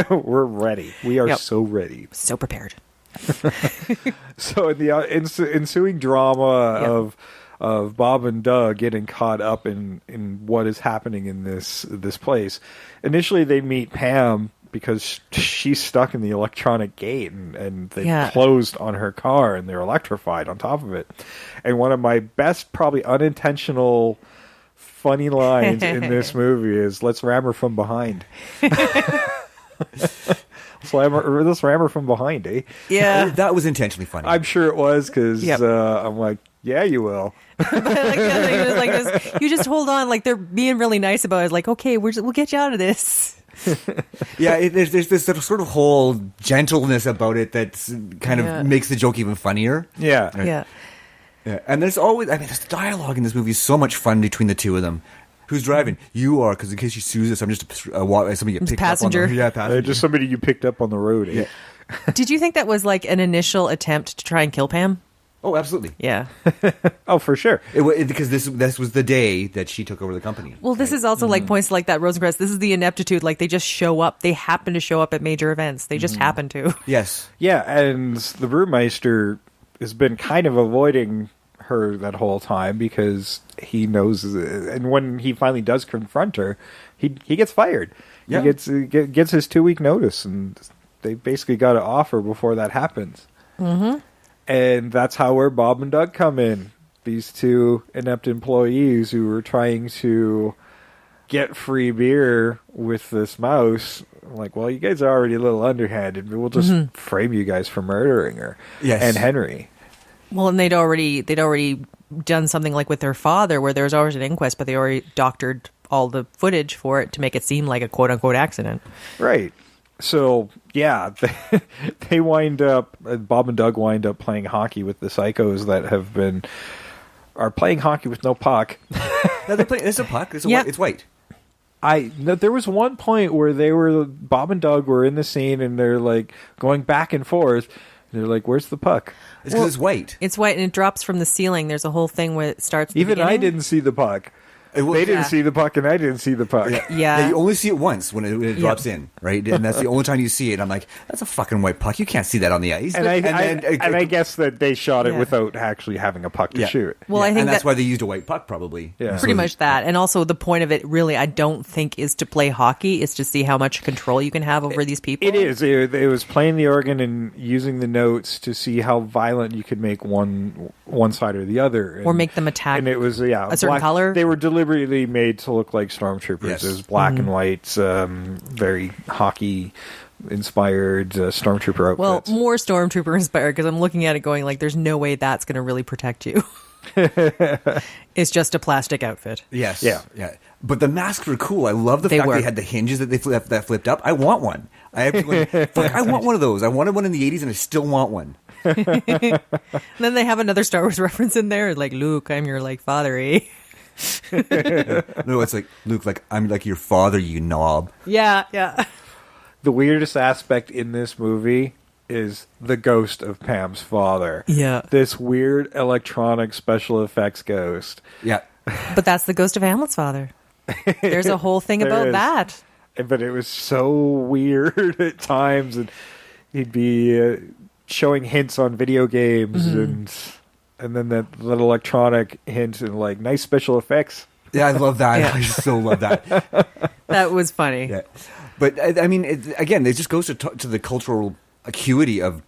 We're ready. We are Yep. so ready. So prepared. So in the ensuing drama of Bob and Doug getting caught up in what is happening in this place, initially they meet Pam because she's stuck in the electronic gate and they closed on her car and they're electrified on top of it. And one of my best, probably unintentional, funny lines in this movie is "Let's ram her from behind." Let's ram her from behind, eh? Yeah. That was intentionally funny. I'm sure it was because Yep. I'm like, yeah, you will. You just hold on, like they're being really nice about it. It's like, okay, we'll get you out of this. Yeah, there's this sort of whole gentleness about it that kind of makes the joke even funnier. Yeah. Yeah. Yeah. And there's always, this dialogue in this movie is so much fun between the two of them. Who's driving? You are, because in case she sues us, I'm just somebody you picked passenger. up on. Yeah, passenger. Just somebody you picked up on the road. Eh? Yeah. Did you think that was like an initial attempt to try and kill Pam? Oh, absolutely. Yeah. Oh, for sure. Because this was the day that she took over the company. Well, this is also like points like that Rosencrantz. This is the ineptitude. Like they just show up. They happen to show up at major events. They just happen to. Yes. Yeah, and the brewmeister has been kind of avoiding her that whole time because he knows, and when he finally does confront her, he gets fired. Yeah. He gets his 2-week notice, and they basically got to offer before that happens. Mm-hmm. And that's where Bob and Doug come in. These two inept employees who were trying to get free beer with this mouse. Like, well, you guys are already a little underhanded, but we'll just frame you guys for murdering her. Yes. And Henry. Well, and they'd already done something like with their father where there was already an inquest, but they already doctored all the footage for it to make it seem like a quote unquote accident. Right. So, yeah, they wind up, Bob and Doug wind up playing hockey with the psychos that are playing hockey with no puck. No, it's a puck. It's white. There was one point where Bob and Doug were in the scene and they're like going back and forth. They're like, "Where's the puck?" It's because it's white. It's white and it drops from the ceiling. There's a whole thing where it starts. At the Even I beginning. didn't see the puck. They didn't see the puck, and I didn't see the puck. Yeah. You only see it once when it drops in, right? And that's the only time you see it. I'm like, that's a fucking white puck. You can't see that on the ice. And I guess that they shot it Yeah. without actually having a puck to shoot. Well, I think that's that- why they used a white puck, probably. Yeah. Pretty much that. And also the point of it really, I don't think is to play hockey. It's to see how much control you can have over these people. It is. It was playing the organ and using the notes to see how violent you could make one side or the other. Or make them attack And it was, a certain color. They were deliberately made to look like stormtroopers. Yes. It was black and white, very hockey-inspired stormtrooper outfits. Well, more stormtrooper inspired because I'm looking at it going like, there's no way that's going to really protect you. It's just a plastic outfit. Yes. Yeah. But the masks were cool. I love the fact they had the hinges that that flipped up. I want one. I want one of those. I wanted one in the 80s and I still want one. And then they have another Star Wars reference in there, like, Luke, I'm your like father, eh? No, it's like, Luke, like, I'm like your father, you knob. Yeah. the weirdest aspect in this movie is the ghost of Pam's father. Yeah. This weird electronic special effects ghost. Yeah. But that's the ghost of Hamlet's father. There's a whole thing about is. that. But it was so weird at times, and he'd be showing hints on video games, and then that little electronic hint and like nice special effects. Yeah, I love that. Yeah. I so love that. That was funny. Yeah. But I mean, again, it just goes to the cultural acuity of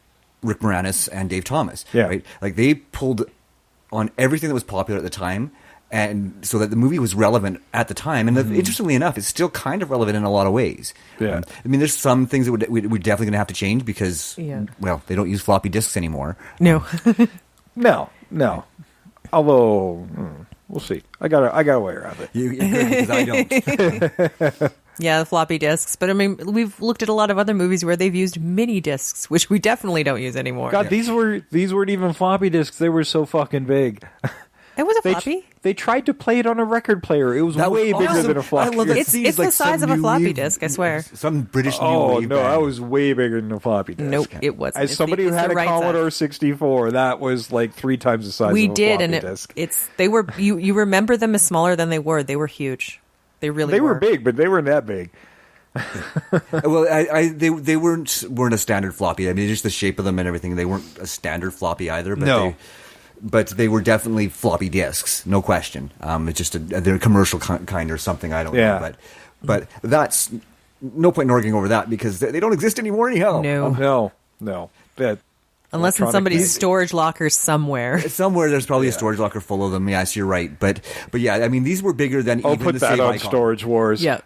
Rick Moranis and Dave Thomas. Yeah. Right? Like they pulled on everything that was popular at the time, and so that the movie was relevant at the time. And interestingly enough, it's still kind of relevant in a lot of ways. Yeah. I mean, there's some things that we're definitely going to have to change because, well, they don't use floppy disks anymore. No. No. Although, we'll see. I got a way around it. Because I don't. Yeah, the floppy disks. But I mean, we've looked at a lot of other movies where they've used mini disks, which we definitely don't use anymore. God, these weren't even floppy disks. They were so fucking big. It was a floppy. They tried to play it on a record player. It was way bigger than a floppy. I love that. It's the size of a floppy disk, I swear. Some British new Oh wave no, band. I was way bigger than a floppy disk. Nope, it wasn't. As somebody who had a Commodore 64, that was like 3 times the size We of a did, floppy and disk. they were. You remember them as smaller than they were. They were huge. They really were big, but they weren't that big. Well, they weren't a standard floppy. I mean, just the shape of them and everything. They weren't a standard floppy either. But but they were definitely floppy disks, no question. It's just they're a commercial kind or something. I don't know. But that's no point in arguing over that because they don't exist anymore anyhow. No. That unless in somebody's storage locker somewhere. Somewhere there's probably a storage locker full of them. Yes, you're right. But yeah, I mean, these were bigger than even put the that Save on Icon. Storage Wars. Yeah.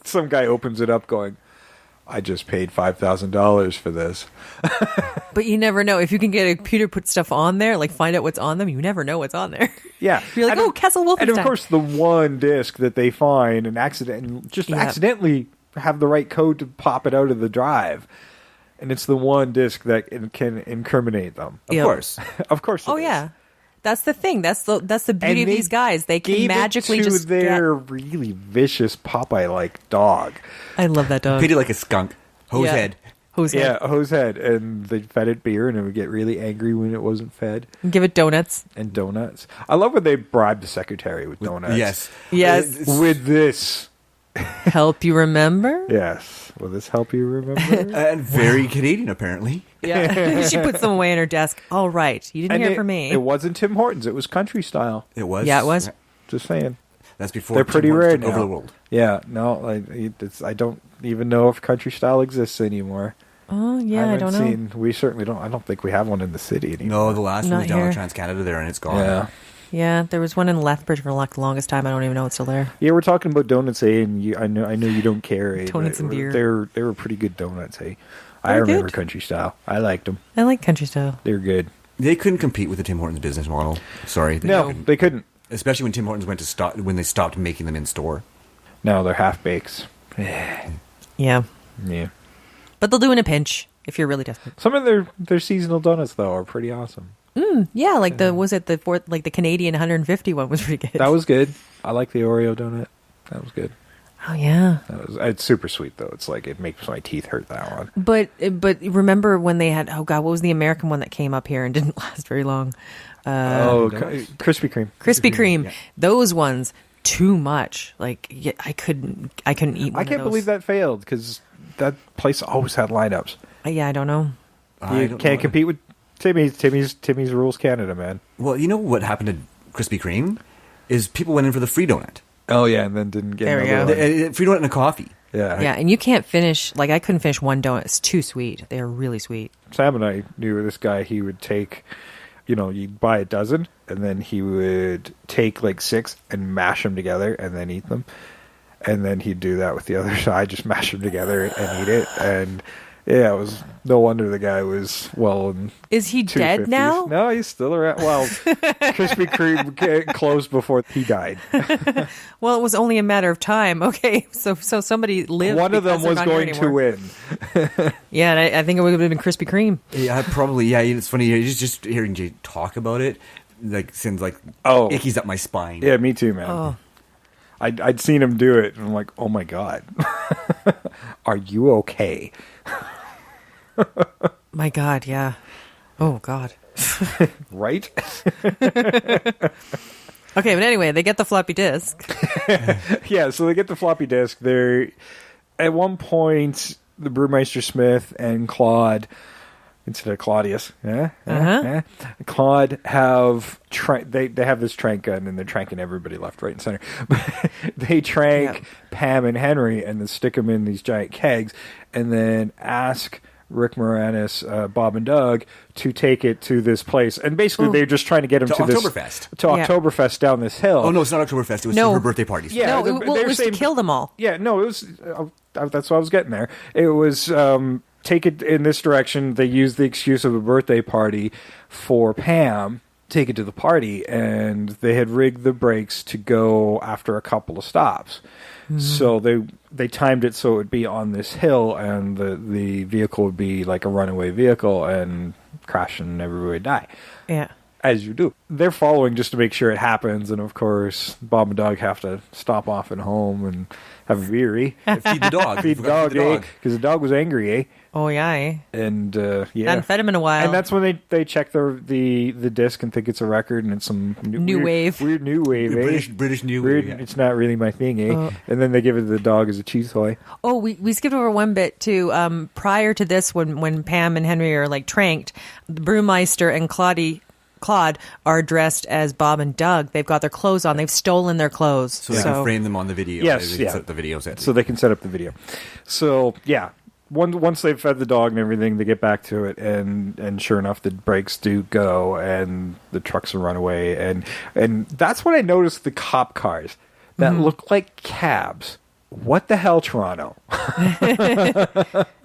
Some guy opens it up going, I just paid $5,000 for this. But you never know. If you can get a computer, put stuff on there, like find out what's on them, you never know what's on there. Yeah. You're like, Kessel Wolfenstein. And of course, the one disc that they find and accidentally have the right code to pop it out of the drive. And it's the one disc that can incriminate them. Of course. Of course. Oh, yeah. That's the thing. That's the beauty of these guys. They can magically it to just their really vicious Popeye-like dog. I love that dog. Treated like a skunk. Hosehead. Hosehead. Yeah, Hosehead. And they fed it beer, and it would get really angry when it wasn't fed. Give it donuts. And donuts. I love when they bribe the secretary with donuts. Yes. With this. Help you remember? Yes. Will this help you remember? And very Canadian, apparently. Yeah. She puts them away in her desk. All right. You didn't hear it from me. It wasn't Tim Hortons. It was country style. It was? Yeah, it was. Just saying. That's before they're pretty Tim rare Hortons took now. over the world. Yeah. No, I don't even know if country style exists anymore. Oh, yeah, I don't know. We certainly don't. I don't think we have one in the city anymore. No, the last one was down here. on Trans-Canada there, and it's gone. Yeah. Yeah, there was one in Lethbridge for like the longest time. I don't even know it's still there. Yeah, we're talking about donuts, and I know you don't care. Donuts and beer. They were pretty good donuts, hey. They're I remember good. country style. I liked them. I like country style. They're good. They couldn't compete with the Tim Hortons business model. Sorry. They couldn't. Especially when Tim Hortons when they stopped making them in store. No, they're half bakes. Yeah. Yeah. But they'll do in a pinch if you're really desperate. Some of their seasonal donuts though are pretty awesome. Yeah, like the Canadian 150 one was pretty good. That was good. I like the Oreo donut. That was good. Oh yeah. It's super sweet though. It's like it makes my teeth hurt, that one. But remember when they had what was the American one that came up here and didn't last very long? Krispy Kreme. Krispy Kreme. Yeah. Those ones too much. Like I couldn't eat one I can't believe that failed because that place always had lineups. Yeah, I don't know. You can't compete with Timmy's Rules Canada, man. Well, you know what happened to Krispy Kreme is people went in for the free donut. Oh yeah, and then didn't get There we another go. one. Free donut and a coffee. Yeah. Yeah, and you can't finish. Like I couldn't finish one donut. It's too sweet. They are really sweet. Sam and I knew this guy. He would take, you'd buy a dozen, and then he would take like 6 and mash them together, and then eat them. And then he'd do that with the other side, just mash them together and eat it. And yeah, it was no wonder the guy was Is he dead 250s. now? No, he's still around. Well, Krispy Kreme closed before he died. Well, it was only a matter of time. Okay, so somebody lived. One of them because they're was not here going to anymore. win. Yeah, and I think it would have been Krispy Kreme. Yeah, probably. Yeah, it's funny. Just hearing Jay talk about it, like sends like ickies up my spine. Yeah, me too, man. Oh. I'd seen him do it, and I'm like, oh my god, are you okay? My God, yeah. Oh God. Right? Okay, but anyway, they get the floppy disk. Yeah, so they get the floppy disk. They're at one point the Brewmeister Smith and Claude, instead of Claudius, Claude have they have this trank gun and they're tranking everybody left, right, and center. They trank Pam and Henry and then stick them in these giant kegs and then ask Rick Moranis, Bob and Doug to take it to this place. And basically they're just trying to get him to Oktoberfest. Oktoberfest down this hill. Oh, no, it's not Oktoberfest. It was her birthday party. Yeah, no, it was to kill them all. Yeah, no, it was... that's what I was getting there. It was... take it in this direction. They used the excuse of a birthday party for Pam. Take it to the party, and they had rigged the brakes to go after a couple of stops. Mm-hmm. So they timed it so it would be on this hill, and the vehicle would be like a runaway vehicle and crash and everybody would die. Yeah. As you do. They're following just to make sure it happens, and of course, Bob and Doug have to stop off at home and have a beery. Feed the dog. Feed the dog, because the dog was angry, eh? Oh, yeah. And, yeah. Hadn't fed him in a while. And that's when they check the disc and think it's a record, and it's some new wave. Weird new wave, British new weird, wave. Yeah. It's not really my thing, eh? And then they give it to the dog as a cheese toy. Oh, we skipped over one bit, too. Prior to this, when Pam and Henry are, like, tranked, the Brewmeister and Claude are dressed as Bob and Doug. They've got their clothes on. They've stolen their clothes. So they can frame them on the video. Yes, they can set up the videos. So they can set up the video. So, yeah. Once they've fed the dog and everything, they get back to it, and sure enough, the brakes do go, and the trucks run away, and that's when I noticed the cop cars that look like cabs. What the hell, Toronto?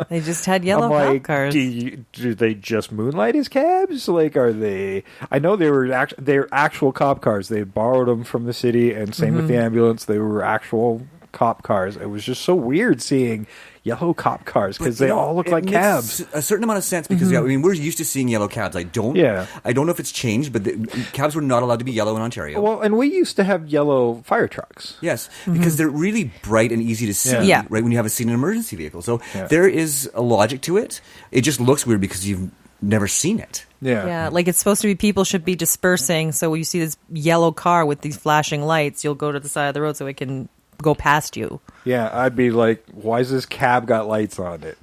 They just had yellow cop cars. Do they just moonlight as cabs? Like, are they? I know they're actual cop cars. They borrowed them from the city, and same with the ambulance. They were actual cop cars. It was just so weird seeing yellow cop cars because they all look like cabs. A certain amount of sense because I mean we're used to seeing yellow cabs. I don't know if it's changed, but cabs were not allowed to be yellow in Ontario. Well, and we used to have yellow fire trucks. Yes, because they're really bright and easy to see. Yeah. Right when you have seen an emergency vehicle, so there is a logic to it. It just looks weird because you've never seen it. Yeah, like it's supposed to be people should be dispersing. So when you see this yellow car with these flashing lights, you'll go to the side of the road so it can go past you. Yeah, I'd be like, why is this cab got lights on it?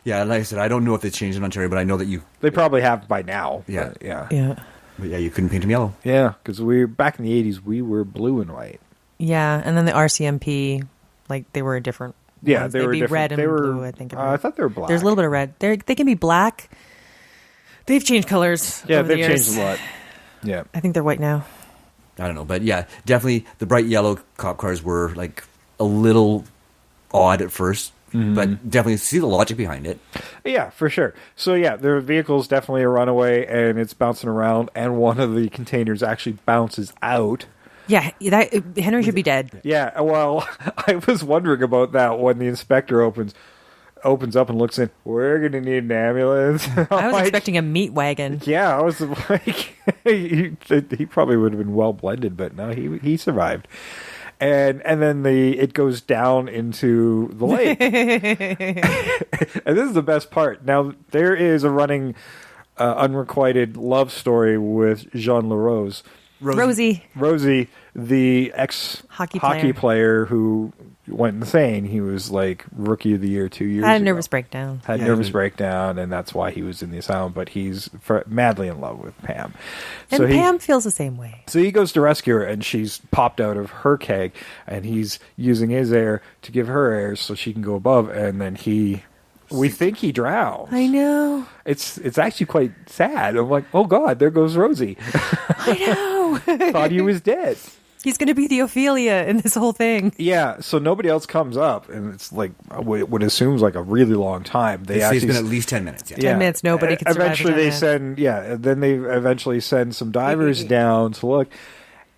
Yeah, like I said, I don't know if they changed in Ontario, but I know that they probably have by now. Yeah. But yeah. But yeah, you couldn't paint them yellow. Yeah, because back in the 80s, we were blue and white. Yeah, and then the RCMP, like they were a different. Yeah, ones. they were be different. red and they were, blue. I think. I thought they were black. There's a little bit of red. They can be black. They've changed colors. Yeah, over they've the years. changed a lot. Yeah, I think they're white now. I don't know, but yeah, definitely the bright yellow cop cars were like a little odd at first, but definitely see the logic behind it. Yeah, for sure. So yeah, their vehicle's definitely a runaway, and it's bouncing around, and one of the containers actually bounces out. Yeah, Henry should be dead. Yeah, well, I was wondering about that when the inspector opens up and looks in. We're going to need an ambulance. I was expecting a meat wagon. Yeah, I was like, he probably would have been well blended, but no, he survived. And then it goes down into the lake. And this is the best part. Now, there is a running unrequited love story with Jean LaRose. Rosie, the ex-hockey player who went insane. He was like Rookie of the Year 2 years ago. Had a nervous breakdown. Breakdown, and that's why he was in the asylum. But he's madly in love with Pam. And Pam feels the same way. So he goes to rescue her, and she's popped out of her keg, and he's using his air to give her air so she can go above, and then we think he drowns. I know. It's actually quite sad. I'm like, oh God, there goes Rosie. I know. Thought he was dead. He's going to be the Ophelia in this whole thing. Yeah, so nobody else comes up, and it's like what assumes like a really long time. They say it's been at least 10 minutes. Yeah. 10 minutes, nobody can survive. Eventually then they eventually send some divers down to look.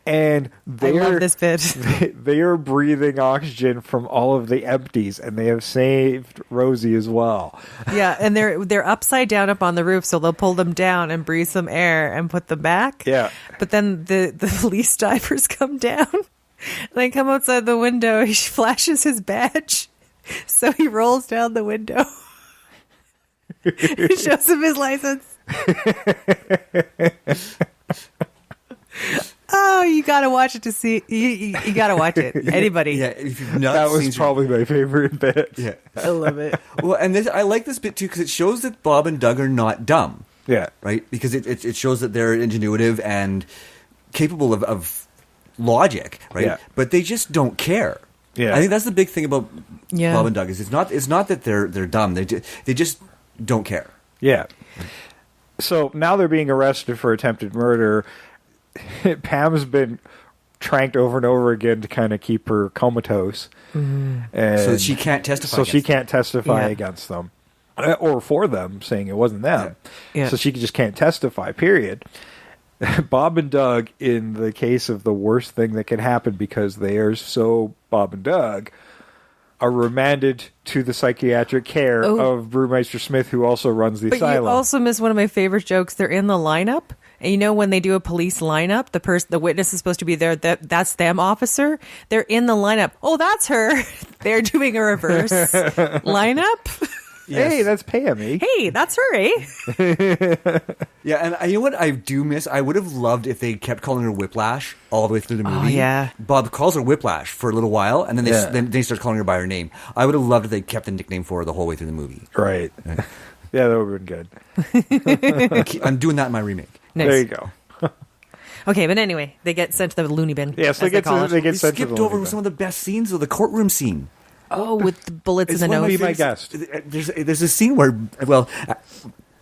And I love this bit. They are breathing oxygen from all of the empties, and they have saved Rosie as well. Yeah, and they're upside down up on the roof, so they'll pull them down and breathe some air and put them back. Yeah. But then the police divers come down. They come outside the window. He flashes his badge, so he rolls down the window. He shows him his license. Oh, you gotta watch it to see. You gotta watch it. Anybody? Yeah, if you've not that was probably my favorite bit. Yeah, I love it. Well, and I like this bit too because it shows that Bob and Doug are not dumb. Yeah, right. Because it shows that they're ingenuitive and capable of logic. Right. Yeah. But they just don't care. Yeah. I think that's the big thing about Yeah. Bob and Doug is it's not that they're dumb. They just don't care. Yeah. So now they're being arrested for attempted murder. Pam's been tranked over and over again to kind of keep her comatose. And So that she can't testify. So against she them. can't testify Yeah. against them. Or for them, saying it wasn't them. Yeah. So she just can't testify, period. Bob and Doug, in the case of the worst thing that can happen because they are so Bob and Doug, are remanded to the psychiatric care of Brewmeister Smith, who also runs the But asylum. you also miss one of my favorite jokes. They're in the lineup. And you know when they do a police lineup, the witness is supposed to be there. That's them, officer. They're in the lineup. Oh, that's her. They're doing a reverse lineup. Hey, that's Pam, eh? Hey, that's her, eh? Yeah, and you know what I do miss? I would have loved if they kept calling her Whiplash all the way through the movie. Oh, yeah. Bob calls her Whiplash for a little while, and then they start calling her by her name. I would have loved if they kept the nickname for her the whole way through the movie. Right. Yeah, that would have been good. I'm doing that in my remake. Nice. There you go. Okay, but anyway, they get sent to the loony bin. Yes, as they get call it. they get We sent to skipped the over loony bin. some of the best scenes of the courtroom scene. Oh, with the bullets in It's the one of nose. Be my guest. There's a scene where,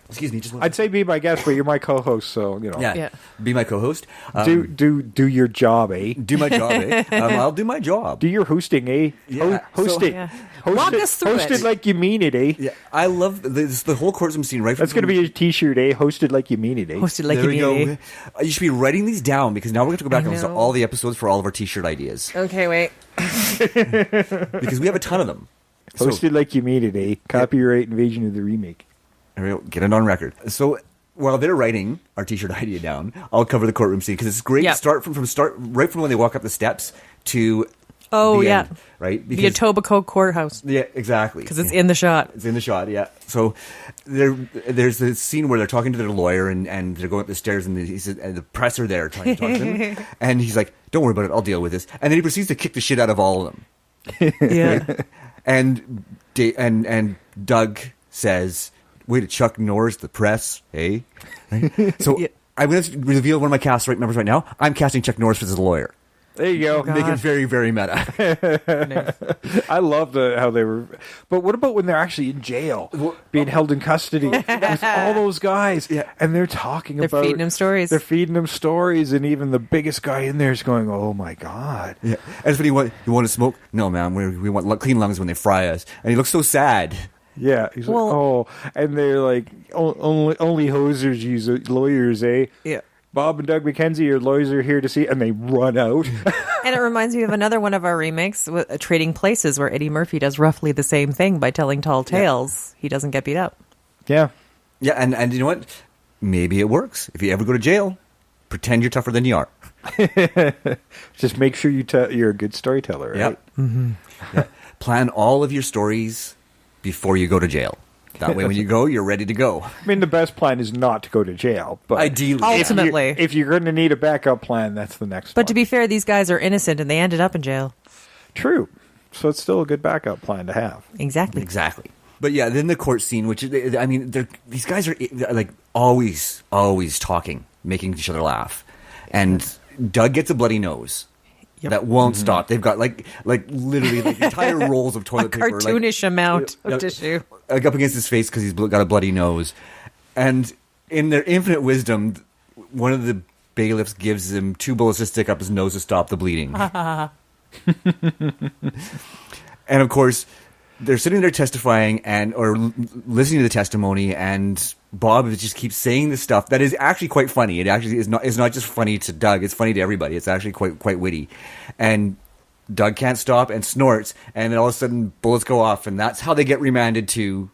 excuse me, just one I'd say be my guest, but you're my co-host, so you know. Yeah. Be my co-host. Do your job, eh? Do my job, eh? I'll do my job. Do your hosting, eh? Yeah. Host So- it. Yeah. Host Walk it. us through Host it. it like you mean it, eh? Yeah, I love the whole courtroom scene. Right, That's going to be a T-shirt, eh? Hosted like you mean it, eh? Hosted like there you we go. mean, eh? You should be writing these down because now we're going to go back I and listen to know. all the episodes for all of our T-shirt ideas Okay, wait. because we have a ton of them. So, Hosted like you mean it, eh? Copyright Invasion of the Remake. there we go. Get it on record. So while they're writing our T-shirt idea down, I'll cover the courtroom scene because it's great Yeah. to start right from when they walk up the steps to Oh, the yeah. end, right? The Because Etobicoke courthouse. yeah, exactly. Because it's in the shot. It's in the shot, yeah. So there's the scene where they're talking to their lawyer and they're going up the stairs and the press are there trying to talk to them. And he's like, don't worry about it, I'll deal with this. And then he proceeds to kick the shit out of all of them. Yeah. And Doug says, way to Chuck Norris the press, eh? Right? So Yeah. I'm going to reveal one of my cast members right now. I'm casting Chuck Norris as a lawyer. There you go. Make it very, very meta. I love how they were. But what about when they're actually in jail, being held in custody with all those guys, and they're talking They're about feeding them stories. They're feeding them stories, and even the biggest guy in there is going, "Oh my god!" Yeah. And it's when you want to smoke? No, man. We want clean lungs when they fry us. And he looks so sad. Yeah, he's Well- like, "Oh," and they're like, "Only hosers use lawyers, eh?" Yeah. Bob and Doug McKenzie, your lawyers are here to see, and they run out. And it reminds me of another one of our remakes, with Trading Places, where Eddie Murphy does roughly the same thing by telling tall tales. He doesn't get beat up. Yeah, Yeah, and you know what? Maybe it works. If you ever go to jail, pretend you're tougher than you are. just make sure you're a good storyteller, right? Yep. Yeah. Plan all of your stories before you go to jail. That way, when you go, you're ready to go. I mean, the best plan is not to go to jail, but Ideally. Ultimately. if you're going to need a backup plan, that's the next one. But to be fair, these guys are innocent and they ended up in jail. True. So it's still a good backup plan to have. Exactly. Exactly. But yeah, then the court scene, which I mean, these guys are like always talking, making each other laugh, and Doug gets a bloody nose. Yep. That won't stop. They've got like literally like entire rolls of A toilet paper, cartoonish amount of Yeah. tissue. like up against his face because he's got a bloody nose. And in their infinite wisdom, one of the bailiffs gives him 2 bullets to stick up his nose to stop the bleeding. And of course, they're sitting there testifying or listening to the testimony, and Bob just keeps saying this stuff that is actually quite funny. It actually is not. It's not just funny to Doug. It's funny to everybody. It's actually quite witty. And Doug can't stop and snorts, and then all of a sudden bullets go off, and that's how they get remanded to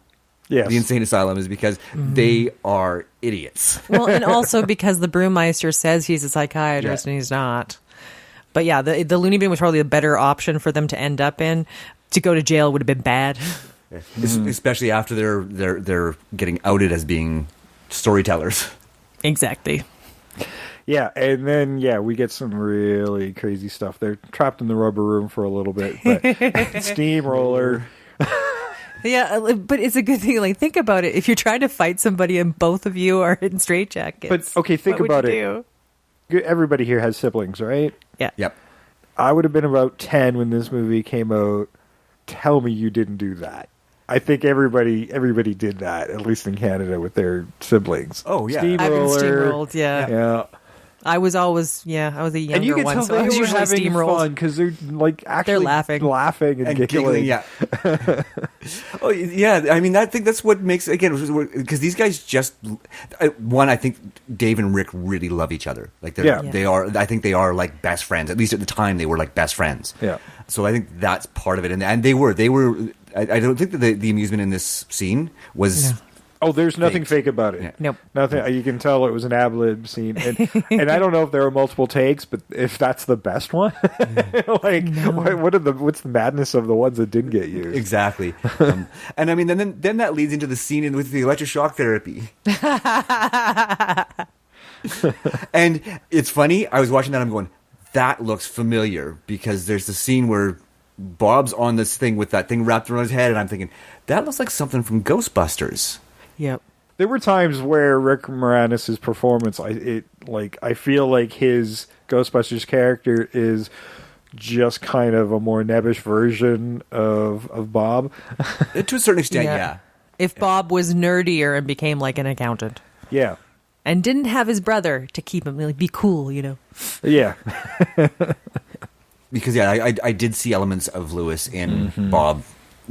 Yes. the insane asylum, is because they are idiots. Well, and also because the brewmeister says he's a psychiatrist and he's not. But yeah, the loony bin was probably a better option for them to end up in. To go to jail would have been bad. Especially after they're getting outed as being storytellers. Exactly. Yeah, and then we get some really crazy stuff. They're trapped in the rubber room for a little bit, but steamroller. Yeah, but it's a good thing. Like, think about it. If you're trying to fight somebody and both of you are in straitjackets. But okay, think what would about you it. Everybody here has siblings, right? do? Yeah. Yep. I would have been about 10 when this movie came out. Tell me you didn't do that. I think everybody did that, at least in Canada, with their siblings. Oh, yeah. I've been steamrolled, yeah. Yeah. I was a younger And you can one, tell so I they was were usually having steamrolled. fun because they're like actually laughing and giggling. Yeah. Oh yeah, I mean, I think that's what makes, again, because these guys just, one, I think Dave and Rick really love each other. Like they are. I think they are like best friends. At least at the time, they were like best friends. Yeah. So I think that's part of it, and they were. I don't think that the amusement in this scene was. No. Oh, there's nothing fake about it. Yeah. Nope. Nothing. You can tell it was an ad-lib scene, and I don't know if there were multiple takes, but if that's the best one, what's the madness of the ones that didn't get used? Exactly. And I mean, then that leads into the scene with the electroshock therapy. And it's funny. I was watching that. I'm going, that looks familiar, because there's the scene where Bob's on this thing with that thing wrapped around his head, and I'm thinking, that looks like something from Ghostbusters. Yep. There were times where Rick Moranis' performance, I feel like his Ghostbusters character is just kind of a more nebbish version of Bob. To a certain extent, yeah. If Bob was nerdier and became like an accountant. Yeah. And didn't have his brother to keep him, like, be cool, Yeah. Because, I did see elements of Lewis in Bob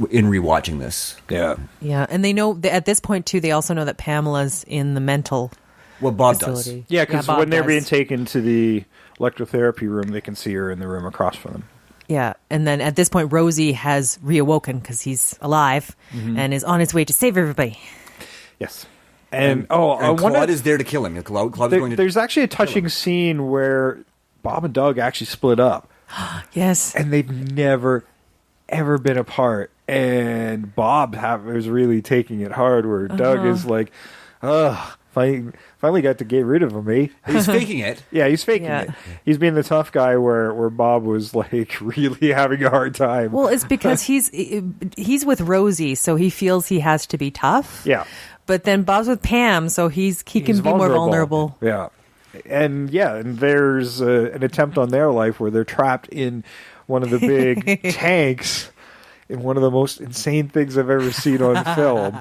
in rewatching this. Yeah. Yeah, and they know, at this point, too, they also know that Pamela's in the mental Bob facility. does. Yeah, because when they're being taken to the electrotherapy room, they can see her in the room across from them. Yeah, and then at this point, Rosie has reawoken because he's alive and is on his way to save everybody. Yes. And Claude is there to kill him. Claude is going to... There's actually a touching scene where Bob and Doug actually split up. Yes. And they've never, ever been apart. And Bob is really taking it hard, where Doug is like, ugh, finally got to get rid of him, eh? He's faking it. Yeah, he's faking it. He's being the tough guy where Bob was like really having a hard time. Well, it's because he's with Rosie, so he feels he has to be tough. Yeah. But then Bob's with Pam, so he can be more vulnerable. Yeah. And there's an attempt on their life where they're trapped in one of the big tanks in one of the most insane things I've ever seen on film.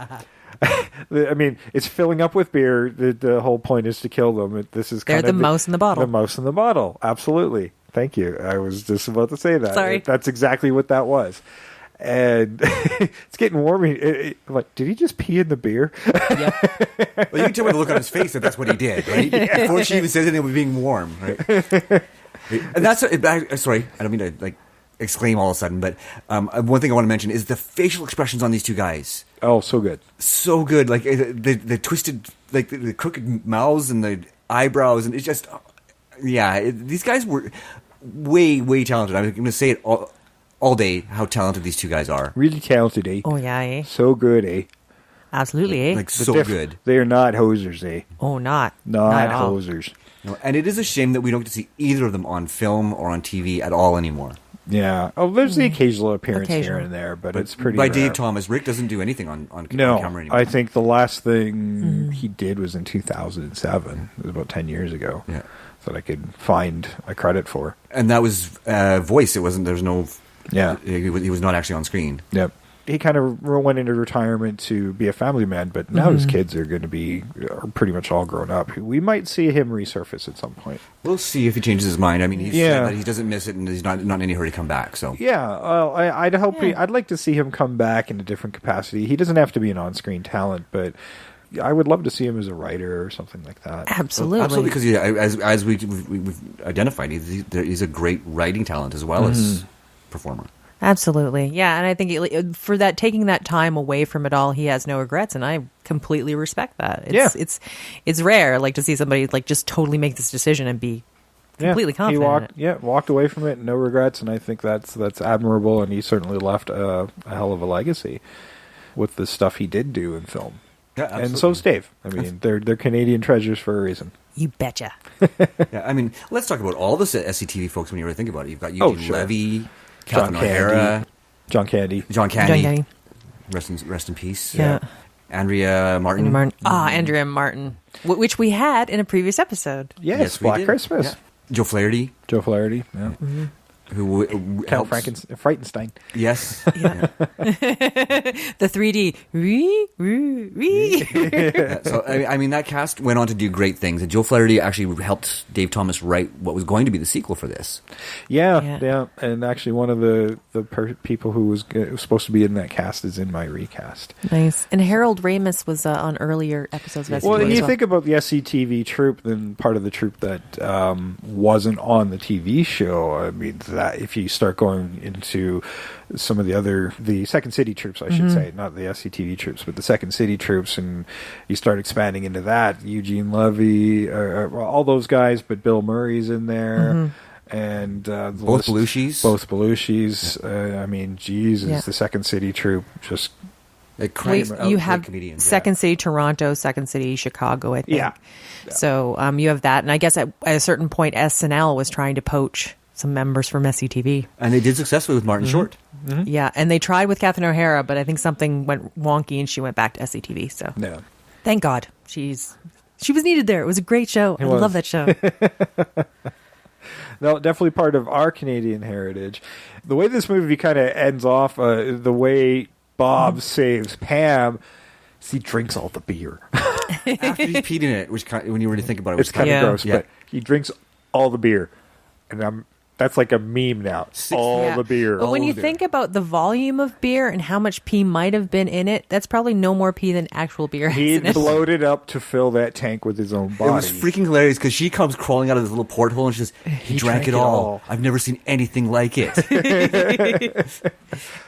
I mean, it's filling up with beer. The whole point is to kill them. They're the mouse in the bottle. The mouse in the bottle. Absolutely. Thank you. I was just about to say that. Sorry. That's exactly what that was. And it's getting warm. I'm like, did he just pee in the beer? Yeah. Well, you can tell by the look on his face that that's what he did, right? Before she even says anything, it was being warm, right? And that's sorry, I don't mean to exclaim all of a sudden, but one thing I want to mention is the facial expressions on these two guys. Oh, so good. So good. Like the twisted, like the crooked mouths and the eyebrows, and it's just, these guys were way, way talented. I'm going to say it all day, how talented these two guys are. Really talented, eh? Oh, yeah, eh? So good, eh? Absolutely, eh? Like, so good. They are not hosers, eh? Oh, not hosers. No, and it is a shame that we don't get to see either of them on film or on TV at all anymore. Yeah. Oh, there's the occasional appearance here and there, but it's pretty by rare. Dave Thomas. Rick doesn't do anything on no, camera anymore. I think the last thing he did was in 2007. It was about 10 years ago. Yeah. That I could find a credit for. And that was voice. It wasn't, there's no... Yeah. He was not actually on screen. Yep. He kind of went into retirement to be a family man, but now his kids are going to be pretty much all grown up. We might see him resurface at some point. We'll see if he changes his mind. I mean, he said that he doesn't miss it, and he's not in any hurry to come back. So I'd hope I'd like to see him come back in a different capacity. He doesn't have to be an on-screen talent, but I would love to see him as a writer or something like that. Absolutely, because as we've identified, he's a great writing talent as well as performer. Absolutely. Yeah, and I think for that, taking that time away from it all, he has no regrets, and I completely respect that. It's rare, to see somebody just totally make this decision and be completely confident. He walked away from it, no regrets, and I think that's admirable, and he certainly left a hell of a legacy with the stuff he did do in film. Yeah, absolutely. And so's Dave. I mean, they're Canadian treasures for a reason. You betcha. Yeah, I mean, let's talk about all the SCTV folks when you really think about it. You've got Eugene Levy, Catherine O'Hara, John Candy. Rest in peace. Yeah. Andrea Martin. Andrea Martin, which we had in a previous episode. Yes, Black Christmas. Yeah. Joe Flaherty. Yeah. who Count helps. Frankenstein. Yes. Yeah. The 3D. Yeah, so I mean, that cast went on to do great things. And Joe Flaherty actually helped Dave Thomas write what was going to be the sequel for this. Yeah. And actually, one of the people who was supposed to be in that cast is in my recast. Nice. And Harold Ramis was on earlier episodes of SCTV. Well, and you as well. think about the SCTV troupe, then part of the troupe that wasn't on the TV show. I mean, that if you start going into some of the Second City troops, I should say, not the SCTV troops, but the Second City troops, and you start expanding into that, Eugene Levy, all those guys, but Bill Murray's in there. And Both Belushis. I mean, Jesus, the Second City troupe just... You have Second City Toronto, Second City Chicago, I think. Yeah. So you have that. And I guess at a certain point, SNL was trying to poach some members from SCTV. And they did successfully with Martin Short. Yeah, and they tried with Catherine O'Hara, but I think something went wonky and she went back to SCTV. So thank God. She was needed there. It was a great show. I love that show. No, definitely part of our Canadian heritage. The way this movie kind of ends off, the way Bob saves Pam, he drinks all the beer. After he's peed in it, which when you really think about it, It's kind of gross, Yeah. but he drinks all the beer. And that's like a meme now. The beer. But when you think about the volume of beer and how much pee might have been in it, that's probably no more pee than actual beer. He bloated up to fill that tank with his own body. It was freaking hilarious because she comes crawling out of this little porthole and she says, he drank it all. I've never seen anything like it.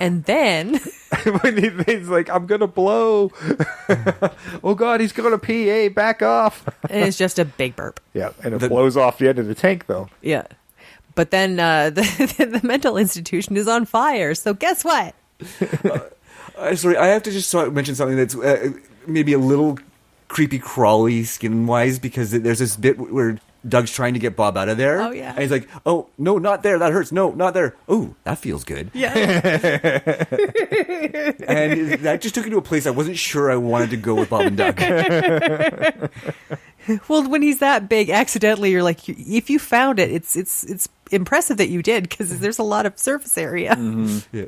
And then... when he's like, I'm going to blow. Oh, God, he's going to pee. Hey, back off. And it's just a big burp. Yeah, and it blows off the end of the tank, though. Yeah. But then the mental institution is on fire. So guess what? Sorry, I have to just mention something that's maybe a little creepy crawly skin-wise, because there's this bit where Doug's trying to get Bob out of there. Oh, yeah. And he's like, oh, no, not there. That hurts. No, not there. Oh, that feels good. Yeah. And that just took me to a place I wasn't sure I wanted to go with Bob and Doug. Well, when he's that big, accidentally, you're like, if you found it, it's impressive that you did, because there's a lot of surface area. Yeah.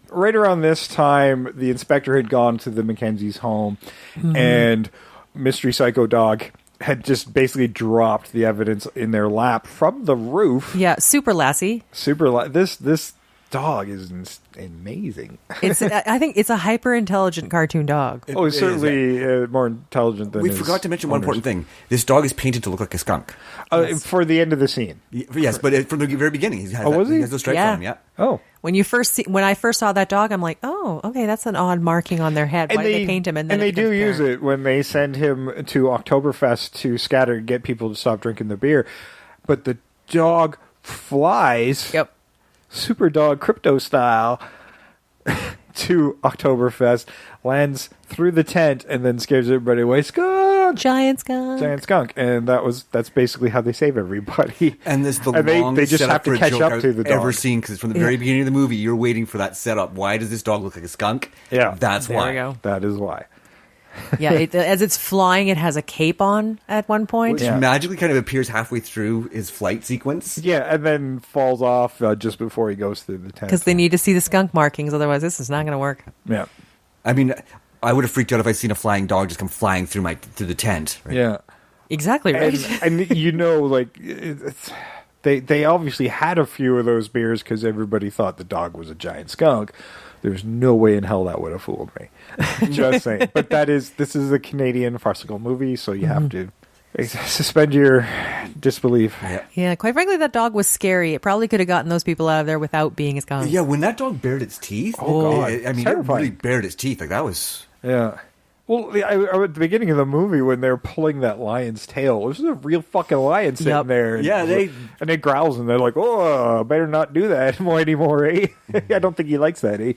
Right around this time, the inspector had gone to the McKenzie's home, and Mystery Psycho Dog had just basically dropped the evidence in their lap from the roof. Yeah, super Lassie. This dog is amazing. I think it's a hyper intelligent cartoon dog. It's certainly more intelligent than We his forgot to mention one owners. important thing. This dog is painted to look like a skunk. For the end of the scene. Yes, but from the very beginning, he has, was he? he has those stripes on him, yeah. Oh. When I first saw that dog, I'm like, oh, okay, that's an odd marking on their head. Why did they paint him? And then they do use it when they send him to Oktoberfest to scatter and get people to stop drinking the beer. But the dog flies. Yep. Super dog crypto style to Oktoberfest, lands through the tent, and then scares everybody away. Skunk! Giant skunk. And that's basically how they save everybody. And this the and long they just setup have to for a catch joke up I've to the dog. ever seen, because from the very beginning of the movie, you're waiting for that setup. Why does this dog look like a skunk? Yeah. That's There why. we go. That is why. Yeah, as it's flying, it has a cape on at one point. Which magically kind of appears halfway through his flight sequence. Yeah, and then falls off just before he goes through the tent. Because they need to see the skunk markings, otherwise this is not going to work. Yeah. I mean, I would have freaked out if I'd seen a flying dog just come flying through the tent. Right? Yeah. Exactly right. And they obviously had a few of those beers because everybody thought the dog was a giant skunk. There's no way in hell that would have fooled me. Just saying. But this is a Canadian farcical movie, so you have to suspend your disbelief. Yeah, quite frankly, that dog was scary. It probably could have gotten those people out of there without being as skunk. Yeah, when that dog bared its teeth, God, I mean, terrifying. it really bared its teeth. Like, that was... Yeah. Well, at the beginning of the movie, when they're pulling that lion's tail, this is a real fucking lion sitting there. And, yeah, and it growls, and they're like, "Oh, better not do that anymore, eh?" I don't think he likes that, eh?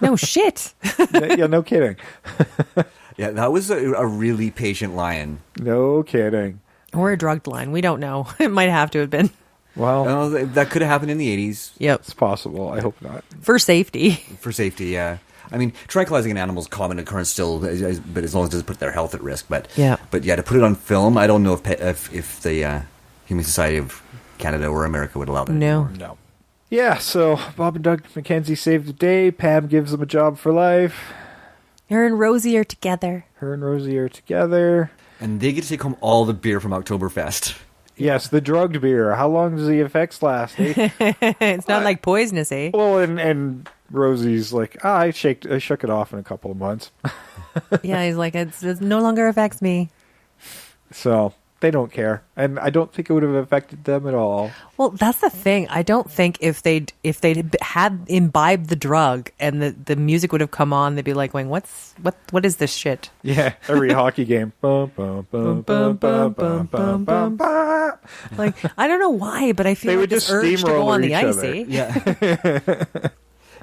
No shit. Yeah, no kidding. Yeah, that was a really patient lion. No kidding. Or a drugged lion. We don't know. It might have to have been. Well, that could have happened in the 80s. Yep. It's possible. I hope not. For safety. For safety, yeah. I mean, tranquilizing an animal is a common occurrence still, but as long as it doesn't put their health at risk. But yeah, to put it on film, I don't know if the Humane Society of Canada or America would allow that. No. anymore. Yeah, so Bob and Doug McKenzie save the day. Pam gives them a job for life. Her and Rosie are together. And they get to take home all the beer from Oktoberfest. Yes, the drugged beer. How long does the effects last? Eh? It's not like poisonous, eh? Well, and Rosie's like, I shook it off in a couple of months. Yeah, he's like, it no longer affects me. So they don't care, and I don't think it would have affected them at all. Well, that's the thing. I don't think if they'd had imbibed the drug and the music would have come on, they'd be like, going, what is this shit? Yeah, every hockey game. Bum, bum, bum, bum, bum, bum, bum, bum, bum. Like, I don't know why, but I feel They like would this just urge to go on the steamroller ice, each eh? Yeah.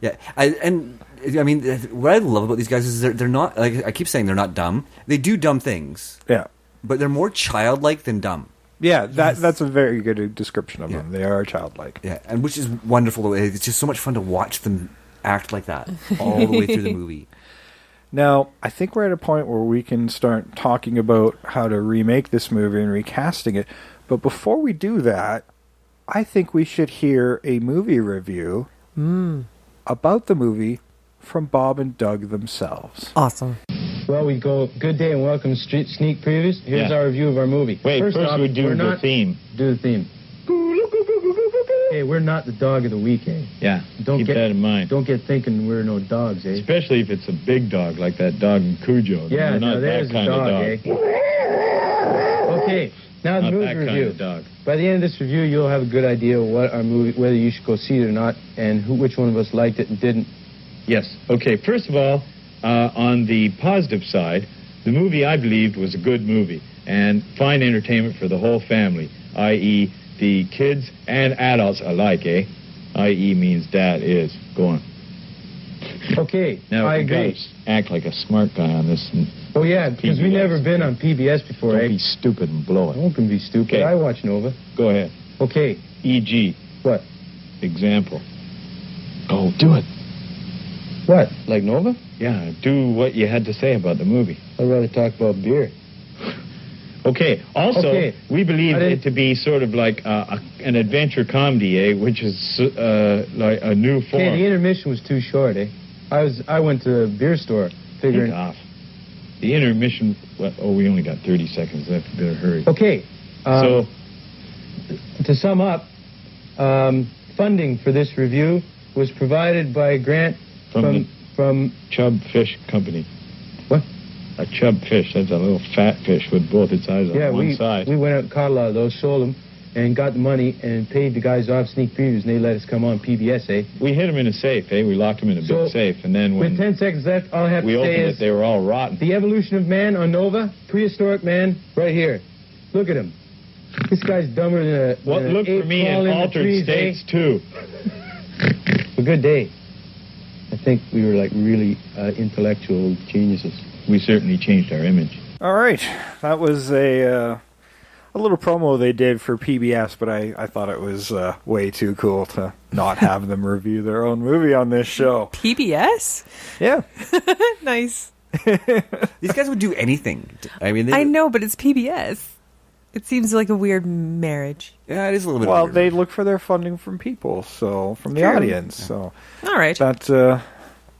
Yeah. I mean, what I love about these guys is they're not, like I keep saying, they're not dumb. They do dumb things. Yeah. But they're more childlike than dumb. Yeah, that's a very good description of them. They are childlike. Yeah, and which is wonderful. It's just so much fun to watch them act like that all the way through the movie. Now, I think we're at a point where we can start talking about how to remake this movie and recasting it. But before we do that, I think we should hear a movie review about the movie from Bob and Doug themselves. Awesome. Well, we go, good day and welcome to Street Sneak Previews. Here's our review of our movie. Wait, first off, we do the theme. Do the theme. Hey, we're not the dog of the week, eh? Yeah, keep that in mind. Don't get thinking we're no dogs, eh? Especially if it's a big dog like that dog in Cujo. Yeah, we're not there's that kind a dog, of dog. Eh? Okay, now the Not movie that review. kind of dog. By the end of this review, you'll have a good idea of what our movie, whether you should go see it or not, and which one of us liked it and didn't. Yes. Okay, first of all, on the positive side, the movie, I believed, was a good movie and fine entertainment for the whole family, i.e. the kids and adults alike, eh? I.e. means dad is. Go on. Okay, Now, I you agree. gotta act like a smart guy on this. Oh, yeah, because we've PBS. never been on PBS before, Don't eh? be stupid and blow it. I won't be stupid. Okay. I watch Nova. Go ahead. Okay, E.g. what? Example. Oh, do it. What, like Nova? Yeah, do what you had to say about the movie. I'd rather talk about beer. Okay, also, Okay. we believe I didn't- it to be sort of like an adventure comedy, eh, which is like a new form. Okay, the intermission was too short, eh? I went to the beer store figuring... Take off. The intermission, we only got 30 seconds left. We better hurry. Okay, So, to sum up, funding for this review was provided by a grant from Chub Fish Company. What? A chub fish, that's a little fat fish with both its eyes on one side. we went out and caught a lot of those, sold them, and got the money and paid the guys off sneak previews, and they let us come on PBS, eh? We hid them in a safe, eh? We locked them in a big safe, and then when With 10 seconds left, all I have we to say opened is it, they were all rotten. the evolution of man on Nova, prehistoric man, right here. Look at him. This guy's dumber than a What than an looked ape for me in crawling the altered trees, states, too. A good day. I think we were like really intellectual geniuses. We certainly changed our image. All right, that was a little promo they did for PBS, but I thought it was way too cool to not have them review their own movie on this show. PBS? Yeah. Nice. These guys would do anything. I mean, I know, but it's PBS. It seems like a weird marriage. Yeah, it is a little bit. Well, weird. they look for their funding from people, so from the True. audience. So All right. that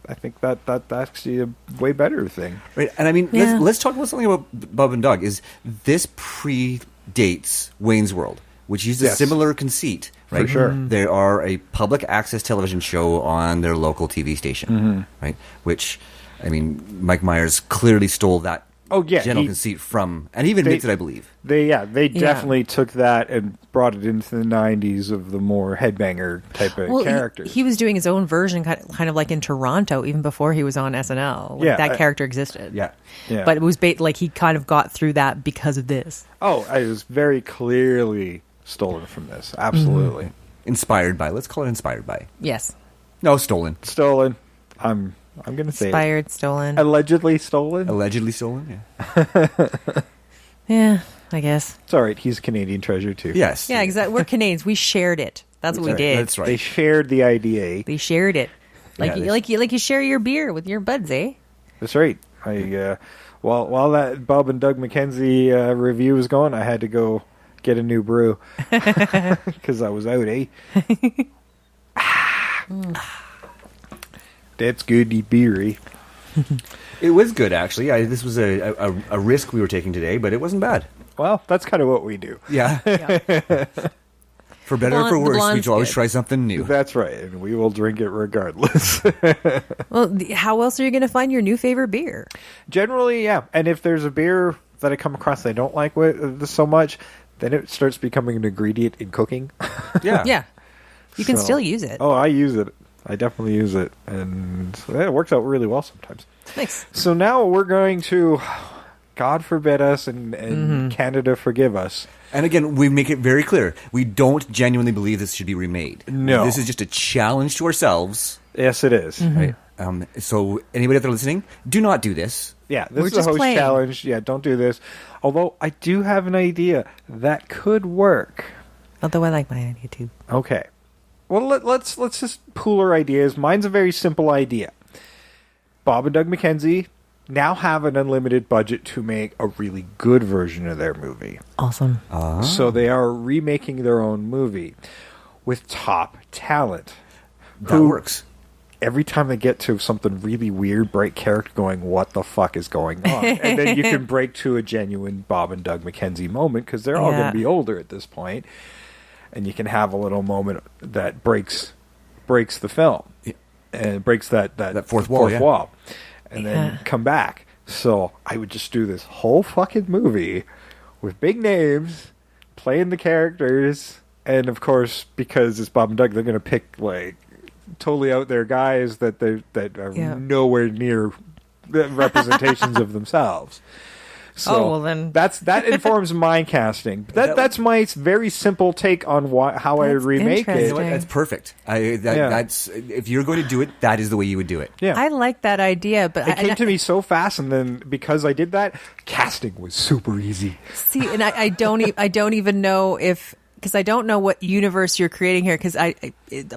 I think that's actually a way better thing. Right, and I mean, Yeah. let's talk about something about Bob and Doug. Is this predates Wayne's World, which uses a Yes. similar conceit, right? For sure. They are a public access television show on their local TV station, right? Which, I mean, Mike Myers clearly stole that Oh, yeah, general he- conceit from, and he even admits it, I believe. They definitely took that and brought it into the 90s of the more headbanger type of characters. He was doing his own version, kind of like in Toronto, even before he was on SNL. Like, Yeah, that character existed. Yeah. Yeah. But it was like he kind of got through that because of this. Oh, it was very clearly stolen from this. Absolutely. Inspired by. Let's call it inspired by. Yes. No, stolen. Stolen. I'm going to say Inspired, stolen. allegedly stolen. Allegedly stolen, yeah. Yeah, I guess. It's all right. He's a Canadian treasure, too. Yes. Yeah, exactly. We're Canadians. We shared it. That's what we did. That's right. They shared the idea. They shared it. Like Yeah, like you share your beer with your buds, eh? That's right. While that Bob and Doug McKenzie review was going, I had to go get a new brew because I was out, eh? That's goody beery. It was good, actually. This was a risk we were taking today, but it wasn't bad. Well, that's kind of what we do. Yeah. For better or for worse, we always try something new. That's right, and we will drink it regardless. Well, how else are you going to find your new favorite beer? Generally, yeah. And if there's a beer that I come across that I don't like so much, then it starts becoming an ingredient in cooking. Yeah. Yeah. You can still use it. Oh, I use it. I definitely use it. And it works out really well sometimes. Thanks. So now we're going to, God forbid us and Canada forgive us. And again, we make it very clear. We don't genuinely believe this should be remade. No. This is just a challenge to ourselves. Yes, it is. Right? So anybody out there listening, do not do this. Yeah, We're this is a just host playing. challenge. Yeah, don't do this. Although I do have an idea that could work. Although I like my idea too. Okay. Well, let's just pool our ideas. Mine's a very simple idea. Bob and Doug McKenzie now have an unlimited budget to make a really good version of their movie. Awesome. So they are remaking their own movie with top talent. That works. Every time they get to something really weird, break character going, what the fuck is going on? And then you can break to a genuine Bob and Doug McKenzie moment because they're all going to be older at this point. And you can have a little moment that breaks the film. Yeah. And breaks that fourth wall. And then come back. So I would just do this whole fucking movie with big names, playing the characters, and of course, because it's Bob and Doug, they're going to pick like totally out there guys that are nowhere near the representations of themselves. So well then that informs my casting. That's my very simple take on how I would remake it. You know what? That's perfect. That's if you're going to do it, that is the way you would do it. Yeah. I like that idea, but It came to me so fast, and then because I did that, casting was super easy. See, and I don't even know if, because I don't know what universe you're creating here, because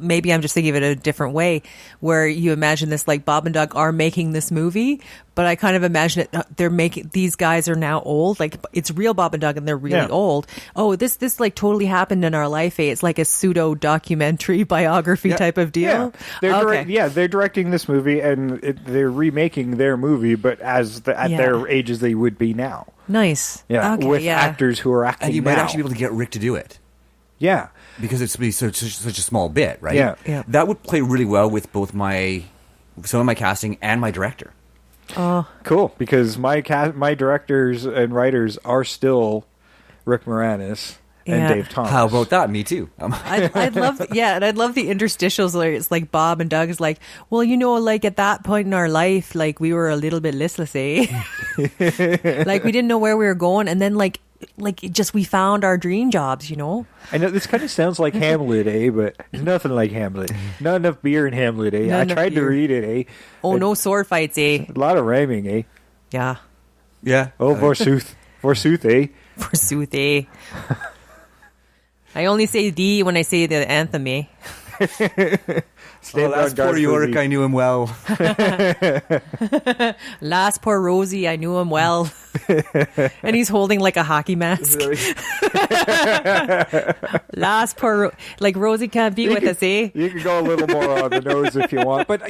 maybe I'm just thinking of it a different way, where you imagine this like Bob and Doug are making this movie, but I kind of imagine it, these guys are now old, like it's real Bob and Doug and they're really old. Oh, this like totally happened in our life. It's like a pseudo documentary biography type of deal. Yeah, they're directing this movie and they're remaking their movie, but at their ages they would be now. Nice. Yeah, with actors who are acting And you now. might actually be able to get Rick to do it. Yeah. Because it's such a small bit, right? Yeah. That would play really well with both some of my casting and my director. Cool, because my directors and writers are still Rick Moranis and Dave Thomas. How about that? Me too. I'd love, and I'd love the interstitials where it's like Bob and Doug is like, well, like at that point in our life, like we were a little bit listless, eh? Like we didn't know where we were going, and then like we found our dream jobs, I know this kind of sounds like Hamlet, eh? But it's nothing like Hamlet. Not enough beer in Hamlet, eh? I tried to read it, eh? Oh, no sword fights, eh? A lot of rhyming, eh? Yeah. Yeah. Oh, forsooth, eh? Forsooth, eh? I only say thee when I say the anthem, eh? Last poor Yorick, I knew him well. Last poor Rosie, I knew him well. And he's holding like a hockey mask. Last poor, like Rosie can't be with us, eh? You can go a little more on the nose if you want, but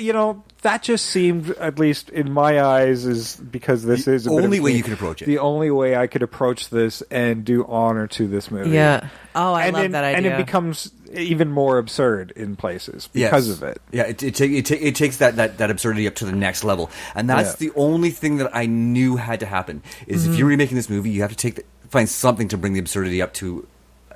that just seemed, at least in my eyes, is because this is the only way you can approach it. The only way I could approach this and do honor to this movie. Yeah. Oh, I love that idea. And it becomes even more absurd in places because of it. Yeah, it takes that absurdity up to the next level, and that's the only thing that I knew had to happen. Is if you're remaking this movie, you have to find something to bring the absurdity up to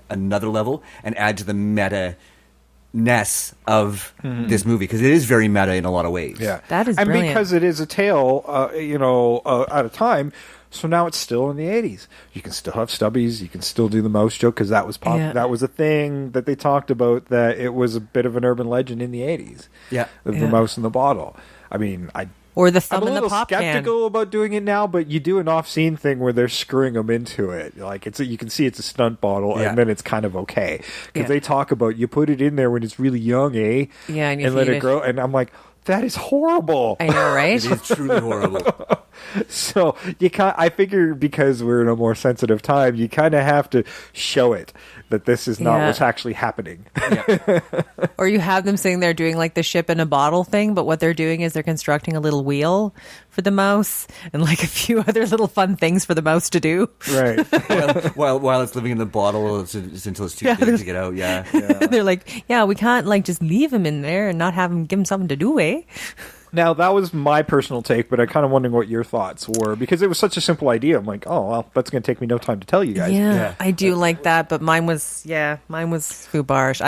another level and add to the meta-ness of this movie, because it is very meta in a lot of ways. Yeah, that is brilliant. And because it is a tale, at a time. So now it's still in the 80s. You can still have stubbies. You can still do the mouse joke because that was that was a thing that they talked about, that it was a bit of an urban legend in the 80s. Yeah. The mouse in the bottle. I mean, or the thumb in the I'm pop a little skeptical about doing it now, but you do an off-scene thing where they're screwing them into it. Like you can see it's a stunt bottle, and then it's kind of okay because they talk about you put it in there when it's really young, eh? Yeah, and let it grow. And I'm like, That is horrible. I know, right? It is truly horrible. So I figure because we're in a more sensitive time, you kind of have to show it that this is not what's actually happening. Or you have them sitting there doing like the ship in a bottle thing, but what they're doing is they're constructing a little wheel for the mouse and like a few other little fun things for the mouse to do. Right. while it's living in the bottle until it's too big to get out. Yeah. They're like, we can't like just leave him in there and not have him give him something to do, eh? Now, that was my personal take, but I'm kind of wondering what your thoughts were, because it was such a simple idea. I'm like, oh, well, that's going to take me no time to tell you guys. Yeah, I do like that, but mine was foobarge.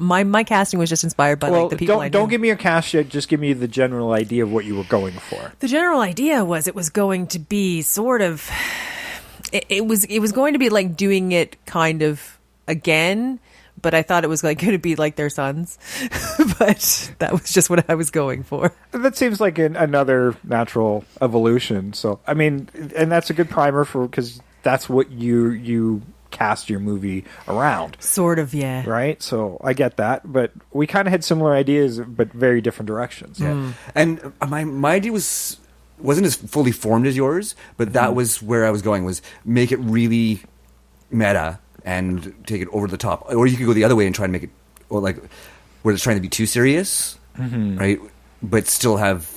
My casting was just inspired by like the people I knew. Don't give me your cast yet, just give me the general idea of what you were going for. The general idea was it was going to be sort of... It was going to be like doing it kind of again, but I thought it was like going to be like their sons. But that was just what I was going for. That seems like another natural evolution. So, I mean, and that's a good primer because that's what you cast your movie around. Sort of, yeah. Right? So I get that. But we kind of had similar ideas, but very different directions. Yeah. And my idea wasn't as fully formed as yours, but that was where I was going, was make it really meta and take it over the top. Or you could go the other way and try and make it, or like where it's trying to be too serious, right? But still have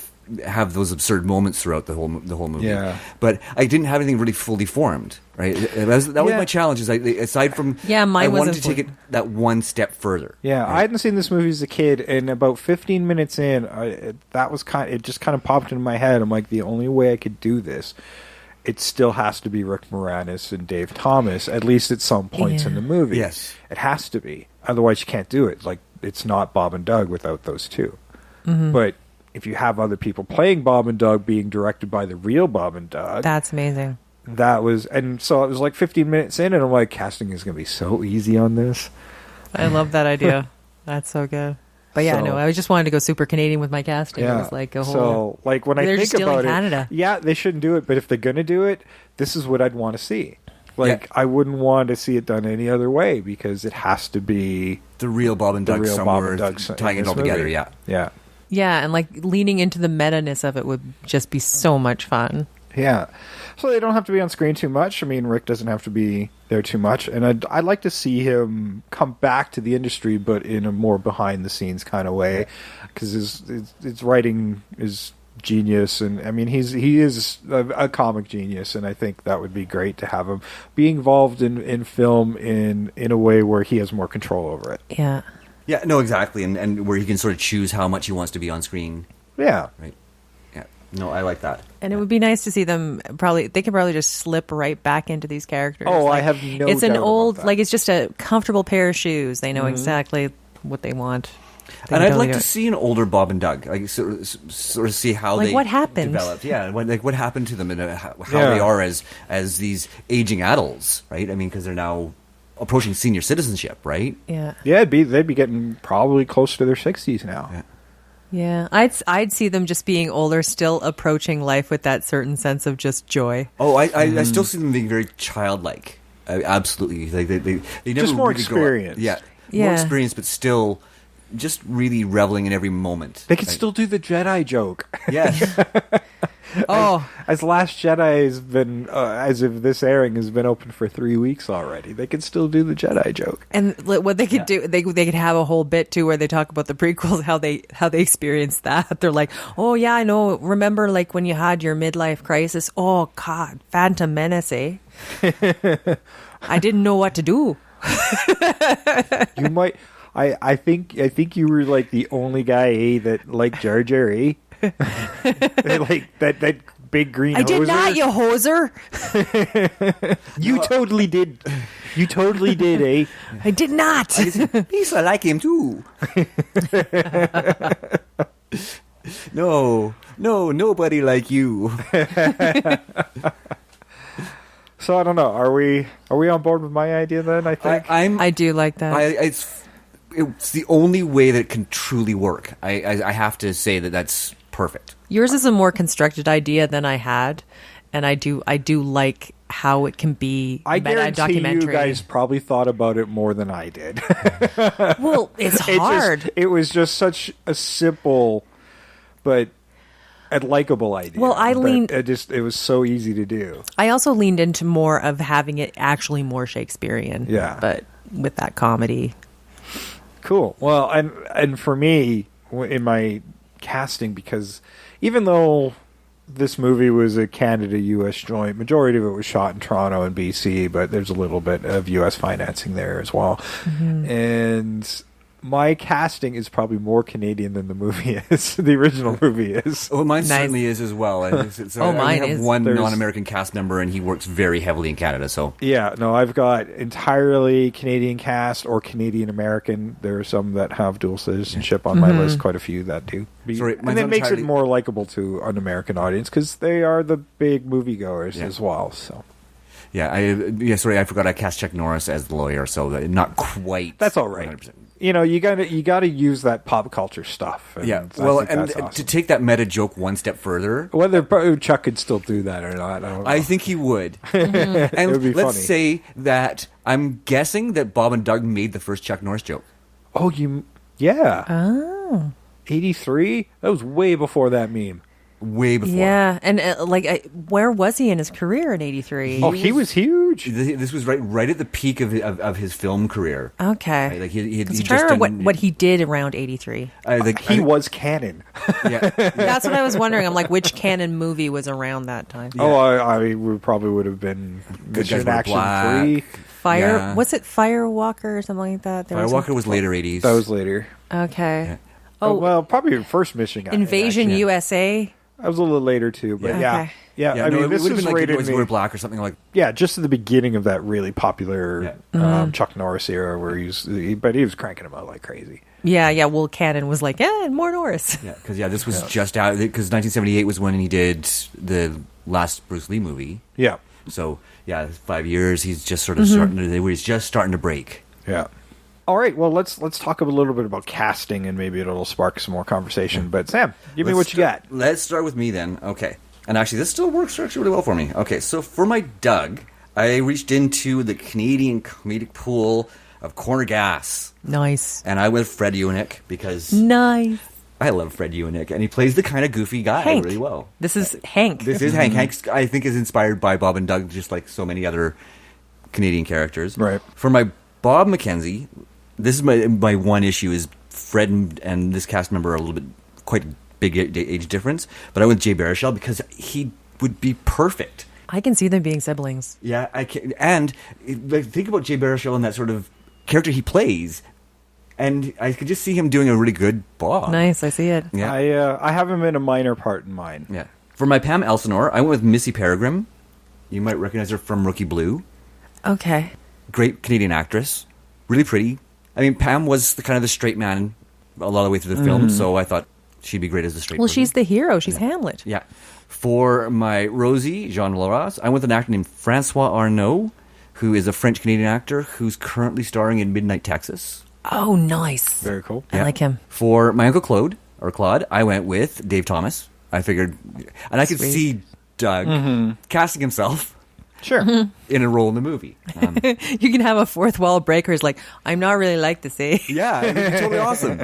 those absurd moments throughout the whole movie. Yeah. But I didn't have anything really fully formed, right? That was my challenge. Is aside from mine I wanted to take it that one step further. Yeah, right? I hadn't seen this movie as a kid, and about 15 minutes in, it just kind of popped into my head. I'm like, the only way I could do this, it still has to be Rick Moranis and Dave Thomas, at least at some points in the movie. Yes. It has to be. Otherwise, you can't do it. Like, it's not Bob and Doug without those two. But if you have other people playing Bob and Doug being directed by the real Bob and Doug... That's amazing. And so it was like 15 minutes in, and I'm like, casting is going to be so easy on this. I love that idea. That's so good. But yeah, no, I just wanted to go super Canadian with my casting. Yeah. It was like a whole... So, like, when I They're think just about stealing Canada. Yeah, they shouldn't do it, but if they're going to do it, this is what I'd want to see. Like, I wouldn't want to see it done any other way, because it has to be... The real Bob and Doug somewhere, tying it all together, yeah. Yeah. Yeah, and like leaning into the meta-ness of it would just be so much fun. Yeah. So they don't have to be on screen too much. I mean, Rick doesn't have to be there too much. And I'd like to see him come back to the industry, but in a more behind-the-scenes kind of way. Because his writing is genius. And, I mean, he is a comic genius. And I think that would be great to have him be involved in film in a way where he has more control over it. Yeah. Yeah, no, exactly. And where he can sort of choose how much he wants to be on screen. Yeah. Right. No, I like that. And it would be nice to see them they could probably just slip right back into these characters. Oh, like, I have no It's an doubt old, about that. like, it's just a comfortable pair of shoes. They know exactly what they want. And I'd like to see an older Bob and Doug, like sort of see how like they what happened. developed. Yeah, what happened to them and how they are as these aging adults, right? I mean, because they're now approaching senior citizenship, right? Yeah. Yeah, they'd be getting probably close to their 60s now. Yeah. Yeah, I'd see them just being older, still approaching life with that certain sense of just joy. Oh, I still see them being very childlike. Absolutely, like they never just more really experience. Yeah, more experience, but still just really reveling in every moment. They could still do the Jedi joke. Yes. As Last Jedi has been, as of this airing, has been open for 3 weeks already. They could still do the Jedi joke. And what they could do, they could have a whole bit too where they talk about the prequels, how they experienced that. They're like, oh yeah, I know. Remember, like when you had your midlife crisis? Oh God, Phantom Menace, eh? I didn't know what to do. You might. I think you were like the only guy that liked Jar Jar, eh? Like that big green hoser. I did not, you hoser. You totally did. You totally did, eh? I did not. Lisa, like him too. No, nobody like you. So I don't know. Are we on board with my idea then? I think I do like that. It's the only way that it can truly work. I have to say that's perfect. Yours is a more constructed idea than I had, and I do like how it can be I meta guarantee documentary. you guys probably thought about it more than I did. Well, it's hard. It was just such a simple, but a likable idea. Well, it was so easy to do. I also leaned into more of having it actually more Shakespearean. Yeah. But with that comedy. Cool. Well, and for me, in my casting, because even though this movie was a Canada-U.S. joint, majority of it was shot in Toronto and BC, but there's a little bit of U.S. financing there as well. Mm-hmm. And my casting is probably more Canadian than the movie is. The original movie is. Well, mine certainly is as well. And mine have is. one non-American cast member, and he works very heavily in Canada. So yeah, no, I've got entirely Canadian cast or Canadian American. There are some that have dual citizenship on my list. Quite a few that do. And it makes it more likable to an American audience because they are the big moviegoers as well. So. Yeah, I forgot I cast Chuck Norris as the lawyer, so not quite. That's all right. 100%. You know, you gotta use that pop culture stuff. And well, and awesome. To take that meta joke one step further, whether Chuck could still do that or not, I don't know. I think he would. It would be let's funny. say that I'm guessing that Bob and Doug made the first Chuck Norris joke. Oh, yeah. Oh. 83? That was way before that meme. Way before. Yeah, and where was he in his career in '83? Oh, he was huge. This was right at the peak of his film career. Okay. Right? Like he I'm just trying to remember done- what he did around '83. He was canon. Yeah. That's what I was wondering. I'm like, which canon movie was around that time? Oh, I we probably would have been Good Guys Mission Wear Action Black. 3. Fire? What's it? Firewalker or something like that? Firewalker was later 80s. That was later. Okay. Yeah. Oh, well, probably your first Mission Invasion Action. USA. That was a little later too, but Yeah. Okay. yeah. Yeah, I mean, it this would have was been like rated Boys Wear Black or something like. Yeah, just at the beginning of that really popular Chuck Norris era, where he was cranking them out like crazy. Yeah. Well, canon was like, and more Norris. Yeah, because this was just out because 1978 was when he did the last Bruce Lee movie. Yeah. So 5 years. He's just sort of he's just starting to break. Yeah. All right. Well, let's talk a little bit about casting, and maybe it'll spark some more conversation. But Sam, give me what you got. Let's start with me then. Okay. And actually, this still works actually really well for me. Okay, so for my Doug, I reached into the Canadian comedic pool of Corner Gas. Nice. And I went Fred Eunick because Nice. I love Fred Eunick, and he plays the kind of goofy guy Hank. really well. This is Hank. This is Hank. Hank, I think, is inspired by Bob and Doug, just like so many other Canadian characters. Right. For my Bob McKenzie, this is my one issue is Fred and this cast member are a little bit quite a big age difference, but I went with Jay Baruchel because he would be perfect. I can see them being siblings. Yeah, I can, and think about Jay Baruchel and that sort of character he plays, and I could just see him doing a really good Bob. Nice, I see it. Yeah. I have him in a minor part in mine. Yeah. For my Pam Elsinore, I went with Missy Peregrine. You might recognize her from Rookie Blue. Okay. Great Canadian actress. Really pretty. I mean, Pam was the kind of the straight man a lot of the way through the film, so I thought she'd be great as the straight person. She's the hero. She's Hamlet. Yeah. For my Rosie, Jean Laurence, I went with an actor named Francois Arnault, who is a French-Canadian actor who's currently starring in Midnight Texas. Oh, nice. Very cool. I like him. For my Uncle Claude, I went with Dave Thomas. I figured, and I could see Doug casting himself Sure. in a role in the movie. You can have a fourth wall breaker. Is like, I'm not really like this, eh? Yeah, it would be totally awesome.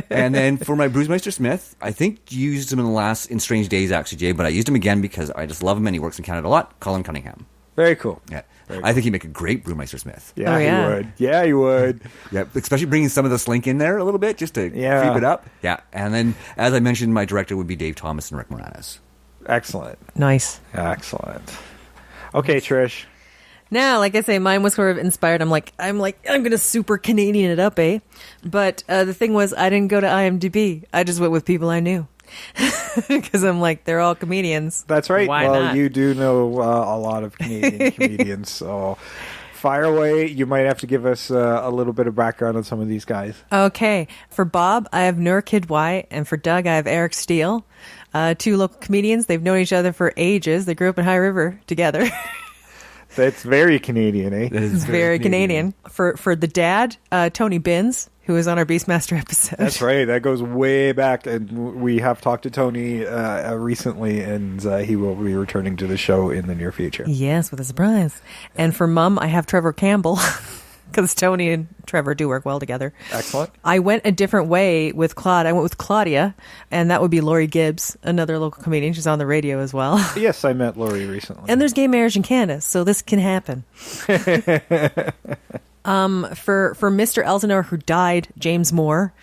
And then for my Bruce Smith, I think you used him in Strange Days, actually, Jay, but I used him again because I just love him and he works in Canada a lot. Colin Cunningham. Very cool. Yeah. Very I think he'd make a great Brewmeister Smith. Yeah, Oh, yeah. he would. Yeah, he would. Yeah, especially bringing some of the slink in there a little bit just to creep it up. Yeah, and then, as I mentioned, my director would be Dave Thomas and Rick Moranis. Excellent. Nice. Excellent. Okay, Trish. Now, like I say, mine was sort of inspired. I'm going to super Canadian it up, eh? But the thing was, I didn't go to IMDb. I just went with people I knew. Because I'm like, they're all comedians. That's right. Why well, not? you do know a lot of Canadian comedians, so fire away. You might have to give us a little bit of background on some of these guys. Okay. For Bob, I have Nur Kid Y, and for Doug, I have Eric Steele. Two local comedians. They've known each other for ages. They grew up in High River together. That's very Canadian, eh? That is It's very Canadian. For the dad, Tony Binns, who was on our Beastmaster episode. That's right. That goes way back, and we have talked to Tony recently, and he will be returning to the show in the near future. Yes, with a surprise. And for Mum, I have Trevor Campbell, because Tony and Trevor do work well together. Excellent. I went a different way with Claude. I went with Claudia, and that would be Laurie Gibbs, another local comedian. She's on the radio as well. Yes, I met Laurie recently. And there's gay marriage in Canada, so this can happen. For Mr. Elsinore, who died, James Moore,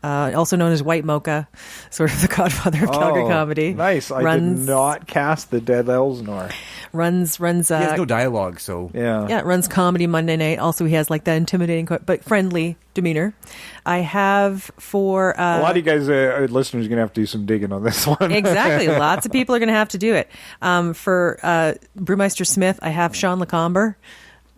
also known as White Mocha, sort of the godfather of Calgary comedy. Nice. I did not cast the dead Elsinore. Runs. He has no dialogue, so yeah. Runs Comedy Monday night. Also, he has like that intimidating but friendly demeanor. I have for a lot of you guys, listeners, are gonna have to do some digging on this one. Exactly. Lots of people are gonna have to do it. For Brewmeister Smith, I have Sean Lochaber,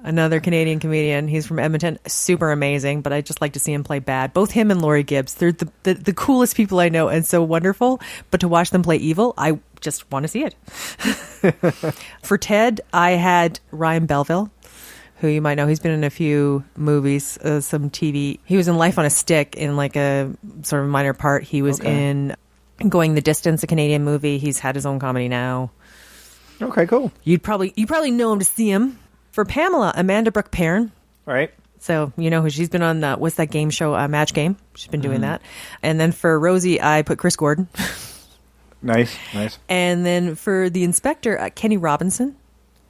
another Canadian comedian. He's from Edmonton. Super amazing, but I just like to see him play bad. Both him and Laurie Gibbs. They're the coolest people I know and so wonderful. But to watch them play evil, I just want to see it. For Ted, I had Ryan Belleville, who you might know. He's been in a few movies, some TV. He was in Life on a Stick in like a sort of minor part. He was in Going the Distance, a Canadian movie. He's had his own comedy now. Okay, cool. You probably know him to see him. For Pamela, Amanda Brooke Perrin. Right. So, you know who she's been on, what's that game show, Match Game? She's been doing that. And then for Rosie, I put Chris Gordon. Nice. And then for the inspector, Kenny Robinson,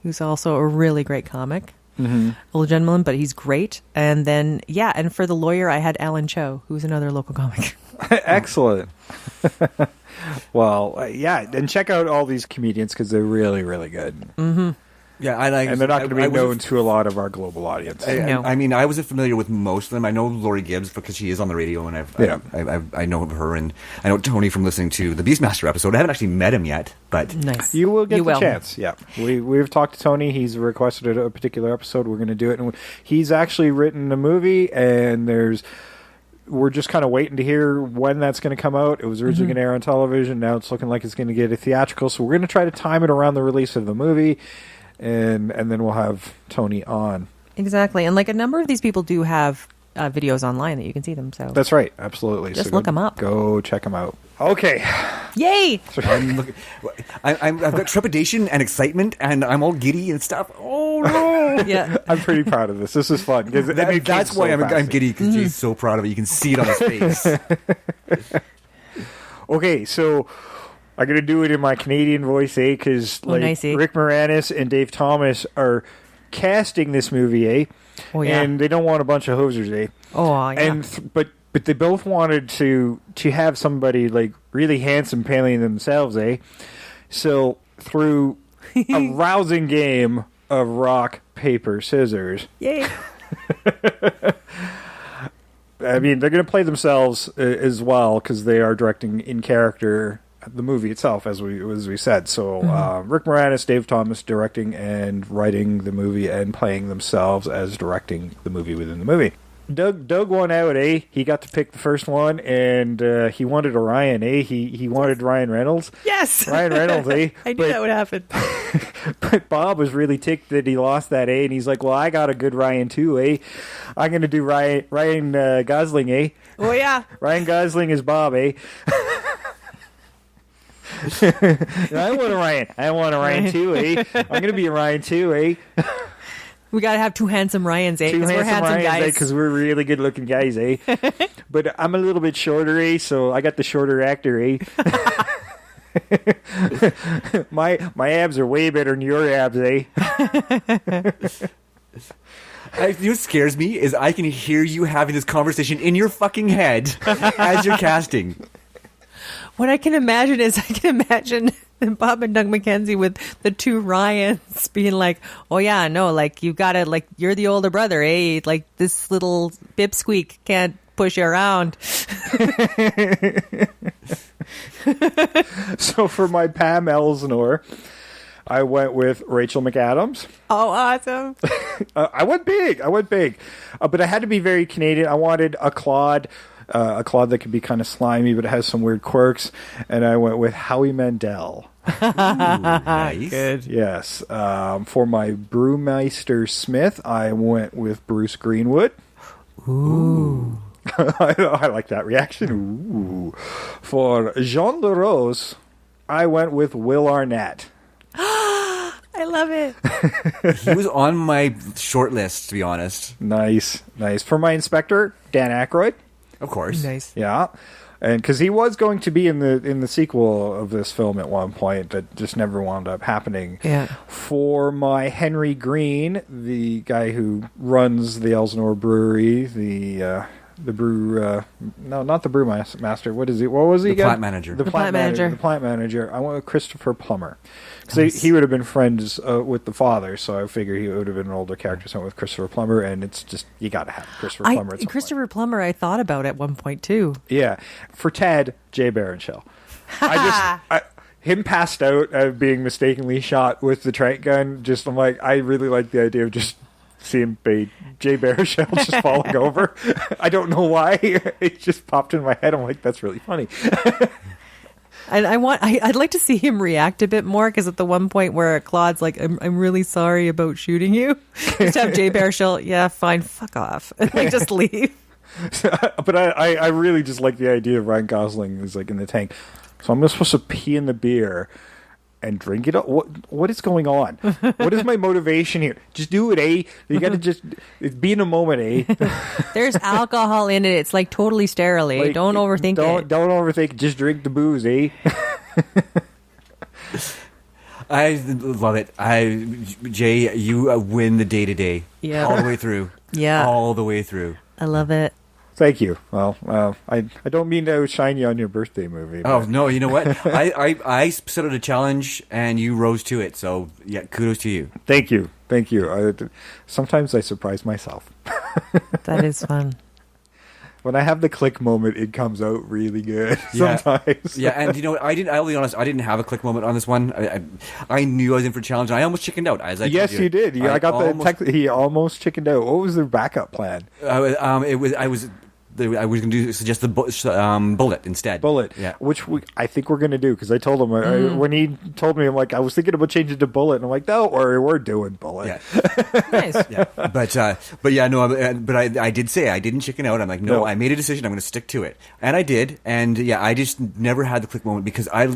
who's also a really great comic. Old gentleman, but he's great. And then, and for the lawyer, I had Alan Cho, who's another local comic. Excellent. Well, and check out all these comedians because they're really, really good. Mm-hmm. Yeah, and they're not going to be known to a lot of our global audience. I mean, I wasn't familiar with most of them. I know Laurie Gibbs because she is on the radio, and I know of her, and I know Tony from listening to the Beastmaster episode. I haven't actually met him yet, but nice. You will get the chance. Yeah, we've talked to Tony. He's requested a particular episode. We're going to do it, and he's actually written a movie, and we're just kind of waiting to hear when that's going to come out. It was originally going to air on television. Now it's looking like it's going to get a theatrical. So we're going to try to time it around the release of the movie. And then we'll have Tony on. Exactly. And like a number of these people do have videos online that you can see them. So that's right. Absolutely. Just look them up. Go check them out. Okay. Yay! I've got trepidation and excitement, and I'm all giddy and stuff. Oh, no. Yeah. I'm pretty proud of this. This is fun. That's why I'm giddy, because he's so proud of it. You can see it on his face. Okay, so I'm going to do it in my Canadian voice, because Rick Moranis and Dave Thomas are casting this movie, Oh, yeah. And they don't want a bunch of hosers, Oh, yeah. And but they both wanted to have somebody like really handsome playing themselves, So through a rousing game of rock, paper, scissors. Yay. I mean, they're going to play themselves as well because they are directing in character the movie itself, as we said. So Rick Moranis, Dave Thomas directing and writing the movie and playing themselves as directing the movie within the movie. Doug won out, He got to pick the first one, and he wanted Orion, He wanted Ryan Reynolds. Yes! Ryan Reynolds, I knew that would happen. But Bob was really ticked that he lost that, and he's like, well, I got a good Ryan too, I'm going to do Ryan Gosling, Oh, yeah. Ryan Gosling is Bob, I want a Ryan. I want a Ryan too, I'm going to be a Ryan too, We got to have two handsome Ryans, Because we're handsome guys. Because we're really good-looking guys, But I'm a little bit shorter, So I got the shorter actor, My abs are way better than your abs, You know what scares me is I can hear you having this conversation in your fucking head as you're casting. What I can imagine is Bob and Doug McKenzie with the two Ryans being like, oh yeah, no, like you gotta, like, you're the older brother, like this little pipsqueak can't push you around. So for my Pam Elsinore, I went with Rachel McAdams. Oh, awesome. I went big. But I had to be very Canadian. I wanted a Claude that could be kind of slimy, but it has some weird quirks. And I went with Howie Mandel. Ooh, nice. Good. Yes. For my Brewmeister Smith, I went with Bruce Greenwood. Ooh. I like that reaction. Ooh. For Jean LaRose, I went with Will Arnett. I love it. He was on my short list, to be honest. Nice. For my inspector, Dan Aykroyd. Of course. Nice. Yeah. And because he was going to be in the sequel of this film at one point, that just never wound up happening. Yeah. For my Henry Green, the guy who runs the Elsinore Brewery, the brew, no, not the brewmaster. What is he? What was he? The plant manager. The plant manager. The plant manager. I went with Christopher Plummer. So he would have been friends with the father, so I figure he would have been an older character. So I went with Christopher Plummer, and it's just, you got to have Christopher Plummer. At some Christopher Plummer, I thought about at one point too. Yeah. For Ted, Jay Baruchel. Him passed out, being mistakenly shot with the trank gun. Just, I'm like, I really like the idea of just seeing Jay Baruchel just falling over. I don't know why. It just popped in my head. I'm like, that's really funny. And I'd like to see him react a bit more, because at the one point where Claude's like, I'm really sorry about shooting you, just have Jay Baruchel, yeah, fine, fuck off. Like, just leave. But I really just like the idea of Ryan Gosling is like in the tank. So I'm supposed to pee in the beer and drink it up? What is going on? What is my motivation here? Just do it, eh? You got to just be in a moment, eh? There's alcohol in it. It's like totally sterile, eh? Don't overthink it. Don't overthink it. Just drink the booze, eh? I love it. Jay, you win the day-to-day. Yeah. All the way through. Yeah. All the way through. I love it. Thank you. Well, I don't mean to outshine you on your birthday movie. Oh, no, you know what? I set out a challenge, and you rose to it. So, yeah, kudos to you. Thank you. Sometimes I surprise myself. That is fun. When I have the click moment, it comes out really good. Yeah. Sometimes. Yeah, and you know what? I'll be honest, I didn't have a click moment on this one. I knew I was in for a challenge, and I almost chickened out. Yes, you did. I got the text. He almost chickened out. What was their backup plan? I was going to suggest the bullet instead. Bullet, yeah. Which I think we're going to do, because I told him when he told me, I'm like, I was thinking about changing to bullet, and I'm like, don't worry, we're doing bullet. Yeah. Nice. Yeah. But yeah, no. But I did say I didn't chicken out. I'm like, no, I made a decision. I'm going to stick to it, and I did. And yeah, I just never had the click moment, because I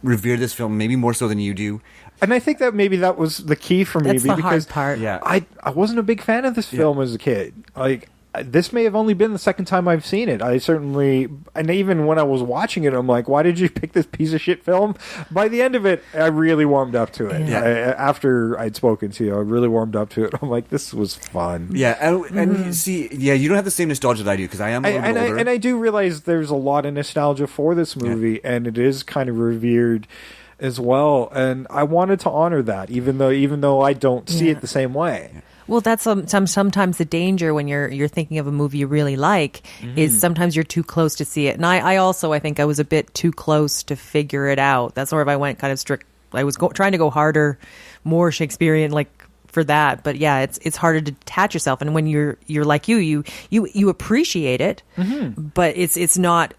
revere this film maybe more so than you do. And I think that maybe that was the key for me. That's the because hard part. Yeah. I wasn't a big fan of this film as a kid. Like, this may have only been the second time I've seen it. And even when I was watching it, I'm like, why did you pick this piece of shit film? By the end of it, I really warmed up to it. Yeah. After I'd spoken to you, I really warmed up to it. I'm like, this was fun. Yeah, and see, you don't have the same nostalgia that I do, because I am a little bit older. And I do realize there's a lot of nostalgia for this movie, and it is kind of revered as well. And I wanted to honor that, even though I don't see it the same way. Well, that's sometimes the danger when you're thinking of a movie you really like, is sometimes you're too close to see it. And I think I was a bit too close to figure it out. That's where if I went kind of strict, I was trying to go harder, more Shakespearean, like, for that. But yeah, it's harder to detach yourself. And when you're like you appreciate it, but it's not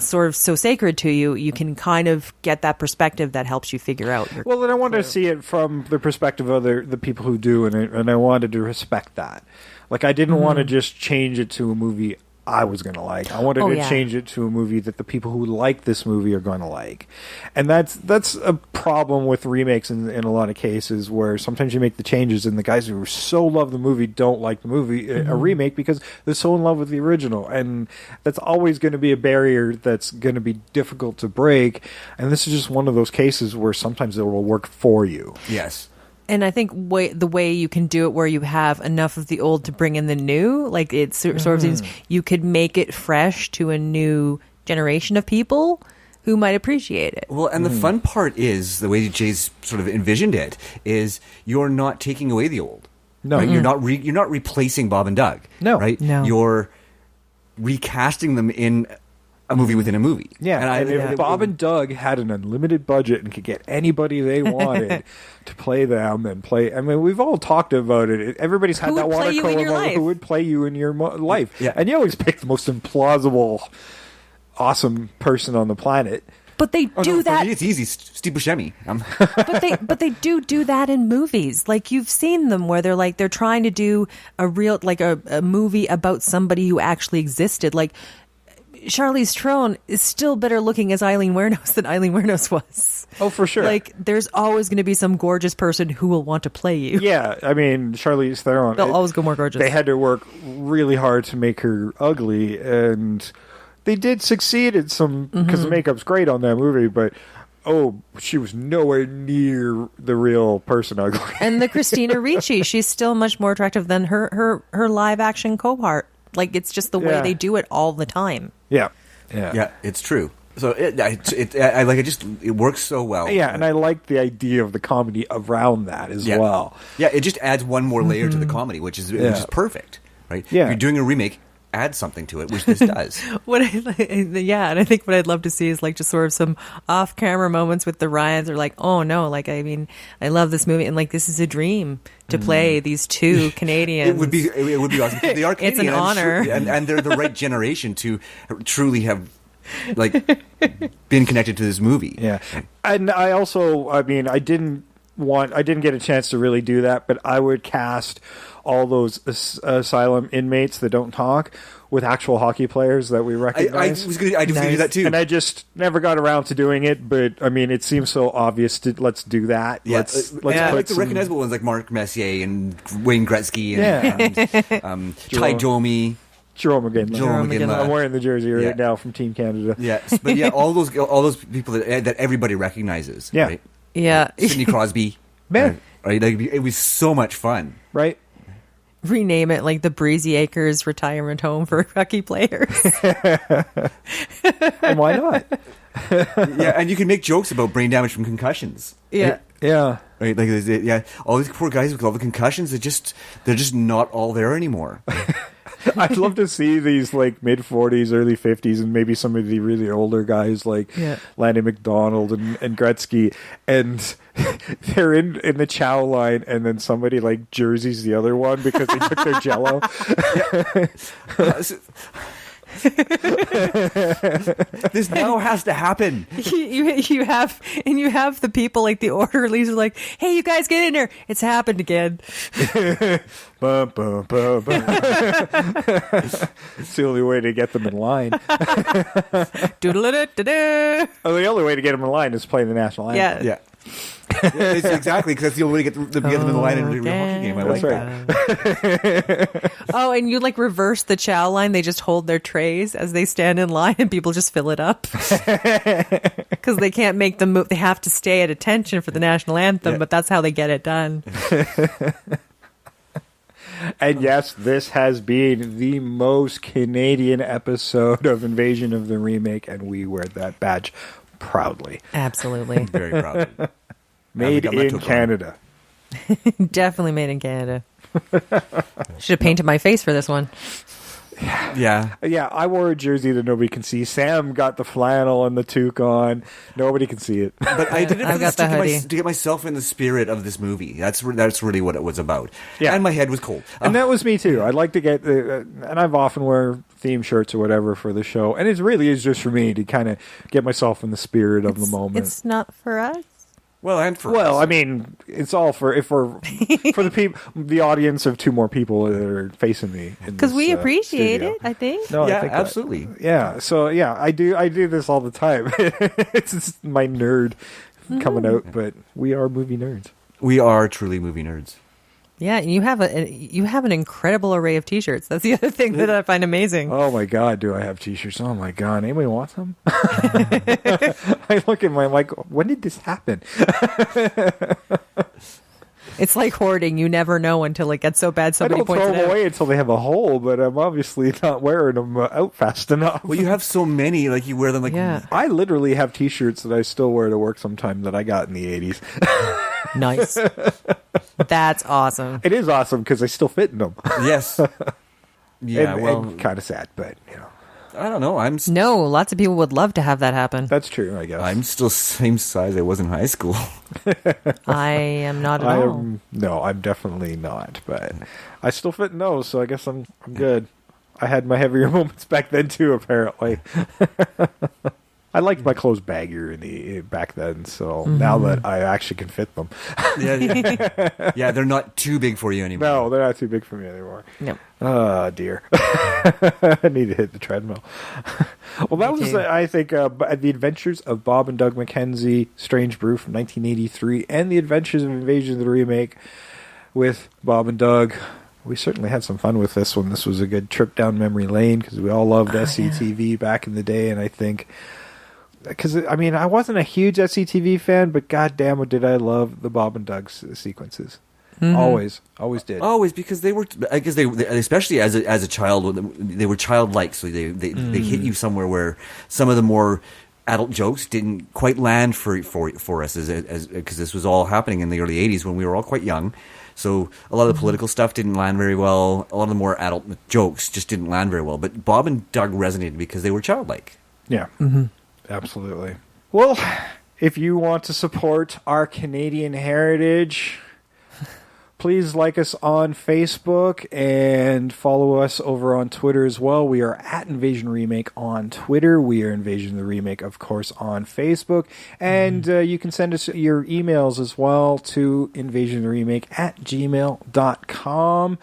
sort of so sacred to you. You can kind of get that perspective that helps you figure out. Well, and I wanted to see it from the perspective of the people who do, and I wanted to respect that. Like, I didn't want to just change it to a movie I was going to like. I wanted to change it to a movie that the people who like this movie are going to like. And that's a problem with remakes in a lot of cases, where sometimes you make the changes and the guys who so love the movie don't like the movie, a remake, because they're so in love with the original. And that's always going to be a barrier that's going to be difficult to break. And this is just one of those cases where sometimes it will work for you. Yes. And I think the way you can do it, where you have enough of the old to bring in the new, like, it sort of seems you could make it fresh to a new generation of people who might appreciate it. Well, and the fun part is, the way Jay's sort of envisioned it, is you're not taking away the old. No. Right? You're not replacing Bob and Doug. No. Right? No. You're recasting them in a movie within a movie. Yeah, and if Bob and Doug had an unlimited budget and could get anybody they wanted to play them and play... I mean, we've all talked about it. Everybody's had that watercolor who would play you in your life. Yeah. And you always pick the most implausible, awesome person on the planet. But they do that. For me, it's easy. Steve Buscemi. But they do that in movies. Like, you've seen them where they're trying to do a real, like a movie about somebody who actually existed. Like, Charlize Theron is still better looking as Eileen Wuornos than Eileen Wuornos was. Oh, for sure. Like, there's always going to be some gorgeous person who will want to play you. Yeah, I mean, Charlize Theron. They'll always go more gorgeous. They had to work really hard to make her ugly, and they did succeed at some, because the makeup's great on that movie, but she was nowhere near the real person ugly. And the Christina Ricci, she's still much more attractive than her live action co-part. Like, it's just the way they do it all the time. Yeah, it's true. So it works so well. Yeah, and I like the idea of the comedy around that as well. Yeah, it just adds one more layer to the comedy, which is perfect, right? Yeah. If you're doing a remake, add something to it, which this does. And I think what I'd love to see is like just sort of some off-camera moments with the Ryans, or like, oh no, like, I mean, I love this movie, and like, this is a dream to play these two Canadians. It would be awesome. They are Canadian, it's an honor, and they're the right generation to truly have like been connected to this movie. Yeah, and I also, I mean, I didn't get a chance to really do that, but I would cast all those asylum inmates that don't talk with actual hockey players that we recognize. I was going to do that too, and I just never got around to doing it. But I mean, it seems so obvious. Let's do that. Yeah. Let's put put the recognizable ones like Mark Messier and Wayne Gretzky and Ty Domi. Jerome McGinley. I'm wearing the jersey right now from Team Canada. Yes, but yeah, all those people that everybody recognizes. Yeah, right? Yeah. Sidney Crosby. Man, right? Like, it was so much fun. Right. Rename it like the Breezy Acres Retirement Home for Hockey Players. Why not? Yeah, and you can make jokes about brain damage from concussions. Yeah. Right? Yeah. Right, like, all these poor guys with all the concussions, they're just not all there anymore. I'd love to see these like mid 40s, early 50s, and maybe some of the really older guys like Lanny McDonald and Gretzky, and they're in the chow line, and then somebody like jerseys the other one because they took their Jello. This now has to happen. You have the people like the orderlies are like, hey, you guys get in there, it's happened again. Bum, bum, bum, bum. It's the only way to get them in line. Doodle-da-da-da-da. The only way to get them in line is playing the national anthem. Yeah. It's exactly, because that's the only way to get them in the line in a real hockey game. I like that. Oh, and you like reverse the chow line. They just hold their trays as they stand in line, and people just fill it up because they can't make the move. They have to stay at attention for the national anthem, but that's how they get it done. And yes, this has been the most Canadian episode of Invasion of the Remake, and we wear that badge proudly. Absolutely. Very proudly. Made in Canada. Definitely made in Canada. Should have painted my face for this one. Yeah. Yeah, I wore a jersey that nobody can see. Sam got the flannel and the toque on. Nobody can see it. But I did it to get myself in the spirit of this movie. That's really what it was about. Yeah. And my head was cold. And that was me too. I'd like to get and I've often wear theme shirts or whatever for the show. And it really is just for me to kind of get myself in the spirit of the moment. It's not for us. Well, and for us. I mean, it's all for the people, the audience of two more people that are facing me. Because we appreciate studio. it, I think. No, yeah, I think absolutely. Yeah. So yeah, I do this all the time. It's just my nerd coming out, but we are movie nerds. We are truly movie nerds. Yeah, and you have an incredible array of T-shirts. That's the other thing that I find amazing. Oh my God, do I have T-shirts? Oh my God, anybody want some? I look at I'm like, when did this happen? It's like hoarding. You never know until it gets so bad somebody points it out. I don't throw them away until they have a hole, but I'm obviously not wearing them out fast enough. Well, you have so many, like you wear them like... Yeah. I literally have T-shirts that I still wear to work sometime that I got in the 80s. Nice. That's awesome. It is awesome because I still fit in them. Yes. Yeah, and kind of sad, but you know. I don't know. No, lots of people would love to have that happen. That's true, I guess. I'm still same size I was in high school. I am not at all. No, I'm definitely not, but I still fit in those, so I guess I'm good. I had my heavier moments back then too, apparently. I liked my clothes baggier back then, so now that I actually can fit them. Yeah, they're not too big for you anymore. No, they're not too big for me anymore. No. Oh, dear. I need to hit the treadmill. Well, that was, I think, The Adventures of Bob and Doug McKenzie, Strange Brew from 1983, and The Adventures of Invasion of the Remake with Bob and Doug. We certainly had some fun with this one. This was a good trip down memory lane because we all loved SCTV back in the day, and I think... Because, I mean, I wasn't a huge SCTV fan, but goddamn, did I love the Bob and Doug sequences. Always did. Always, because they were, I guess they especially as a child, they were childlike, so they hit you somewhere where some of the more adult jokes didn't quite land for us as because this was all happening in the early 80s when we were all quite young. So a lot of the political stuff didn't land very well. A lot of the more adult jokes just didn't land very well. But Bob and Doug resonated because they were childlike. Yeah. Absolutely. Well, if you want to support our Canadian heritage, please like us on Facebook and follow us over on Twitter as well. We are at Invasion Remake on Twitter. We are Invasion the Remake, of course, on Facebook. And you can send us your emails as well to invasionremake@gmail.com.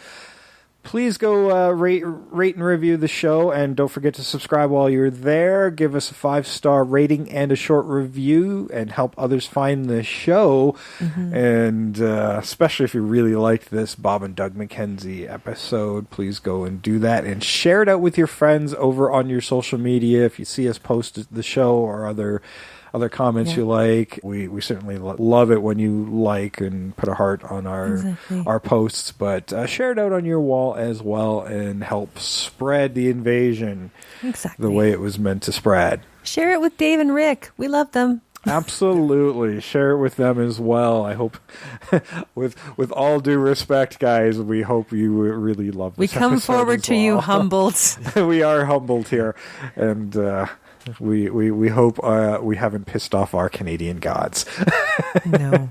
Please go rate and review the show, and don't forget to subscribe while you're there. Give us a 5-star rating and a short review, and help others find the show. And especially if you really liked this Bob and Doug McKenzie episode, please go and do that, and share it out with your friends over on your social media. If you see us post the show or other comments you like, we certainly love it when you like and put a heart on our posts, but share it out on your wall as well and help spread the invasion the way it was meant to spread. Share it with Dave and Rick. We love them. Absolutely. Share it with them as well. I hope, with all due respect, guys, we hope you really love this. We come forward to you humbled. We are humbled here, and we hope we haven't pissed off our Canadian gods. No.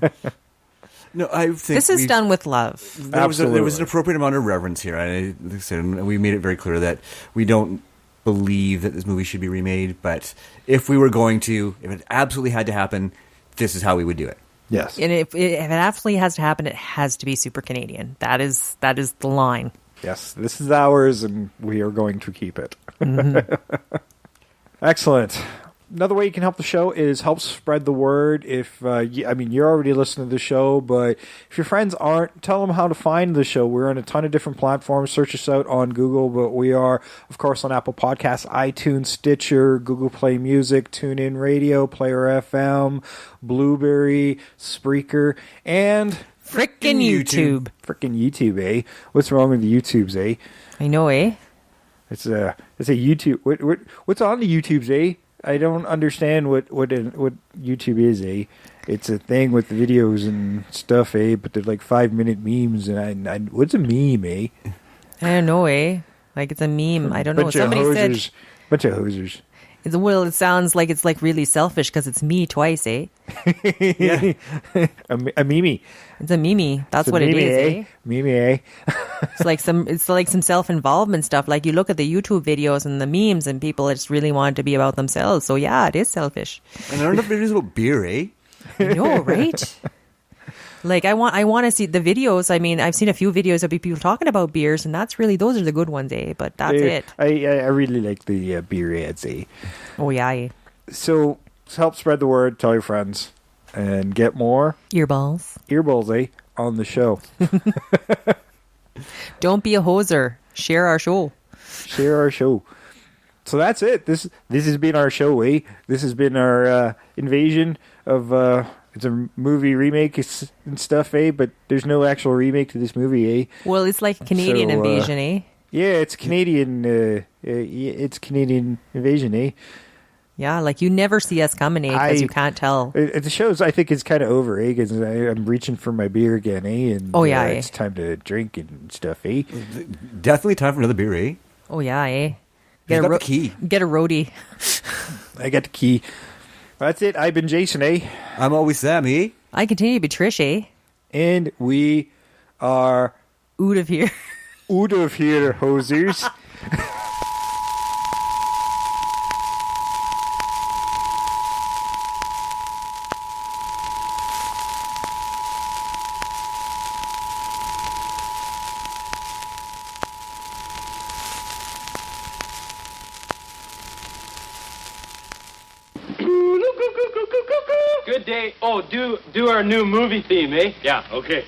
No, I think this is done with love. There was an appropriate amount of reverence here. Like I said, we made it very clear that we don't believe that this movie should be remade, but if we were going to, if it absolutely had to happen, this is how we would do it. Yes. And if it absolutely has to happen, it has to be super Canadian. That is the line. Yes, this is ours, and we are going to keep it. Excellent. Another way you can help the show is help spread the word. If you're already listening to the show, but if your friends aren't, tell them how to find the show. We're on a ton of different platforms. Search us out on Google, but we are, of course, on Apple Podcasts, iTunes, Stitcher, Google Play Music, TuneIn Radio, Player FM, Blueberry, Spreaker, and frickin' YouTube. Frickin' YouTube, eh? What's wrong with the YouTubes, eh? I know, eh? It's a YouTube. What's on the YouTubes, eh? I don't understand what YouTube is, eh? It's a thing with the videos and stuff, eh? But they're like 5-minute memes, and I what's a meme, eh? I don't know, eh? Like it's a meme. I don't know. Somebody said bunch of hosers. It sounds like it's like really selfish because it's me twice, eh? Yeah, a meme. It's a meme. That's what it is, eh? Meme, eh? It's like some self-involvement stuff. Like you look at the YouTube videos and the memes, and people just really want it to be about themselves. So yeah, it is selfish. And there are enough videos about beer, eh? I know, right? Like I want to see the videos. I mean, I've seen a few videos of people talking about beers, and those are the good ones, eh? But that's it. I really like the beer ads, eh? Oh yeah, eh? So help spread the word. Tell your friends, and get more earballs, eh, on the show. Don't be a hoser. Share our show. Share our show. So that's it. This has been our show, eh? This has been our invasion of. It's a movie remake and stuff, eh? But there's no actual remake to this movie, eh? Well, it's like Canadian invasion, eh? Yeah, it's Canadian. It's Canadian invasion, eh? Yeah, like you never see us coming, eh? Because you can't tell. The show's, I think, is kind of over, eh? Because I'm reaching for my beer again, eh? And it's time to drink and stuff, eh? Definitely time for another beer, eh? Oh yeah, eh? Get the key. Get a roadie. I got the key. That's it. I've been Jason, eh? I'm always Sam, eh? I continue to be Trish, eh? And we are out of here. Out of here, hosers. Good day. Oh, do our new movie theme, eh? Yeah, okay.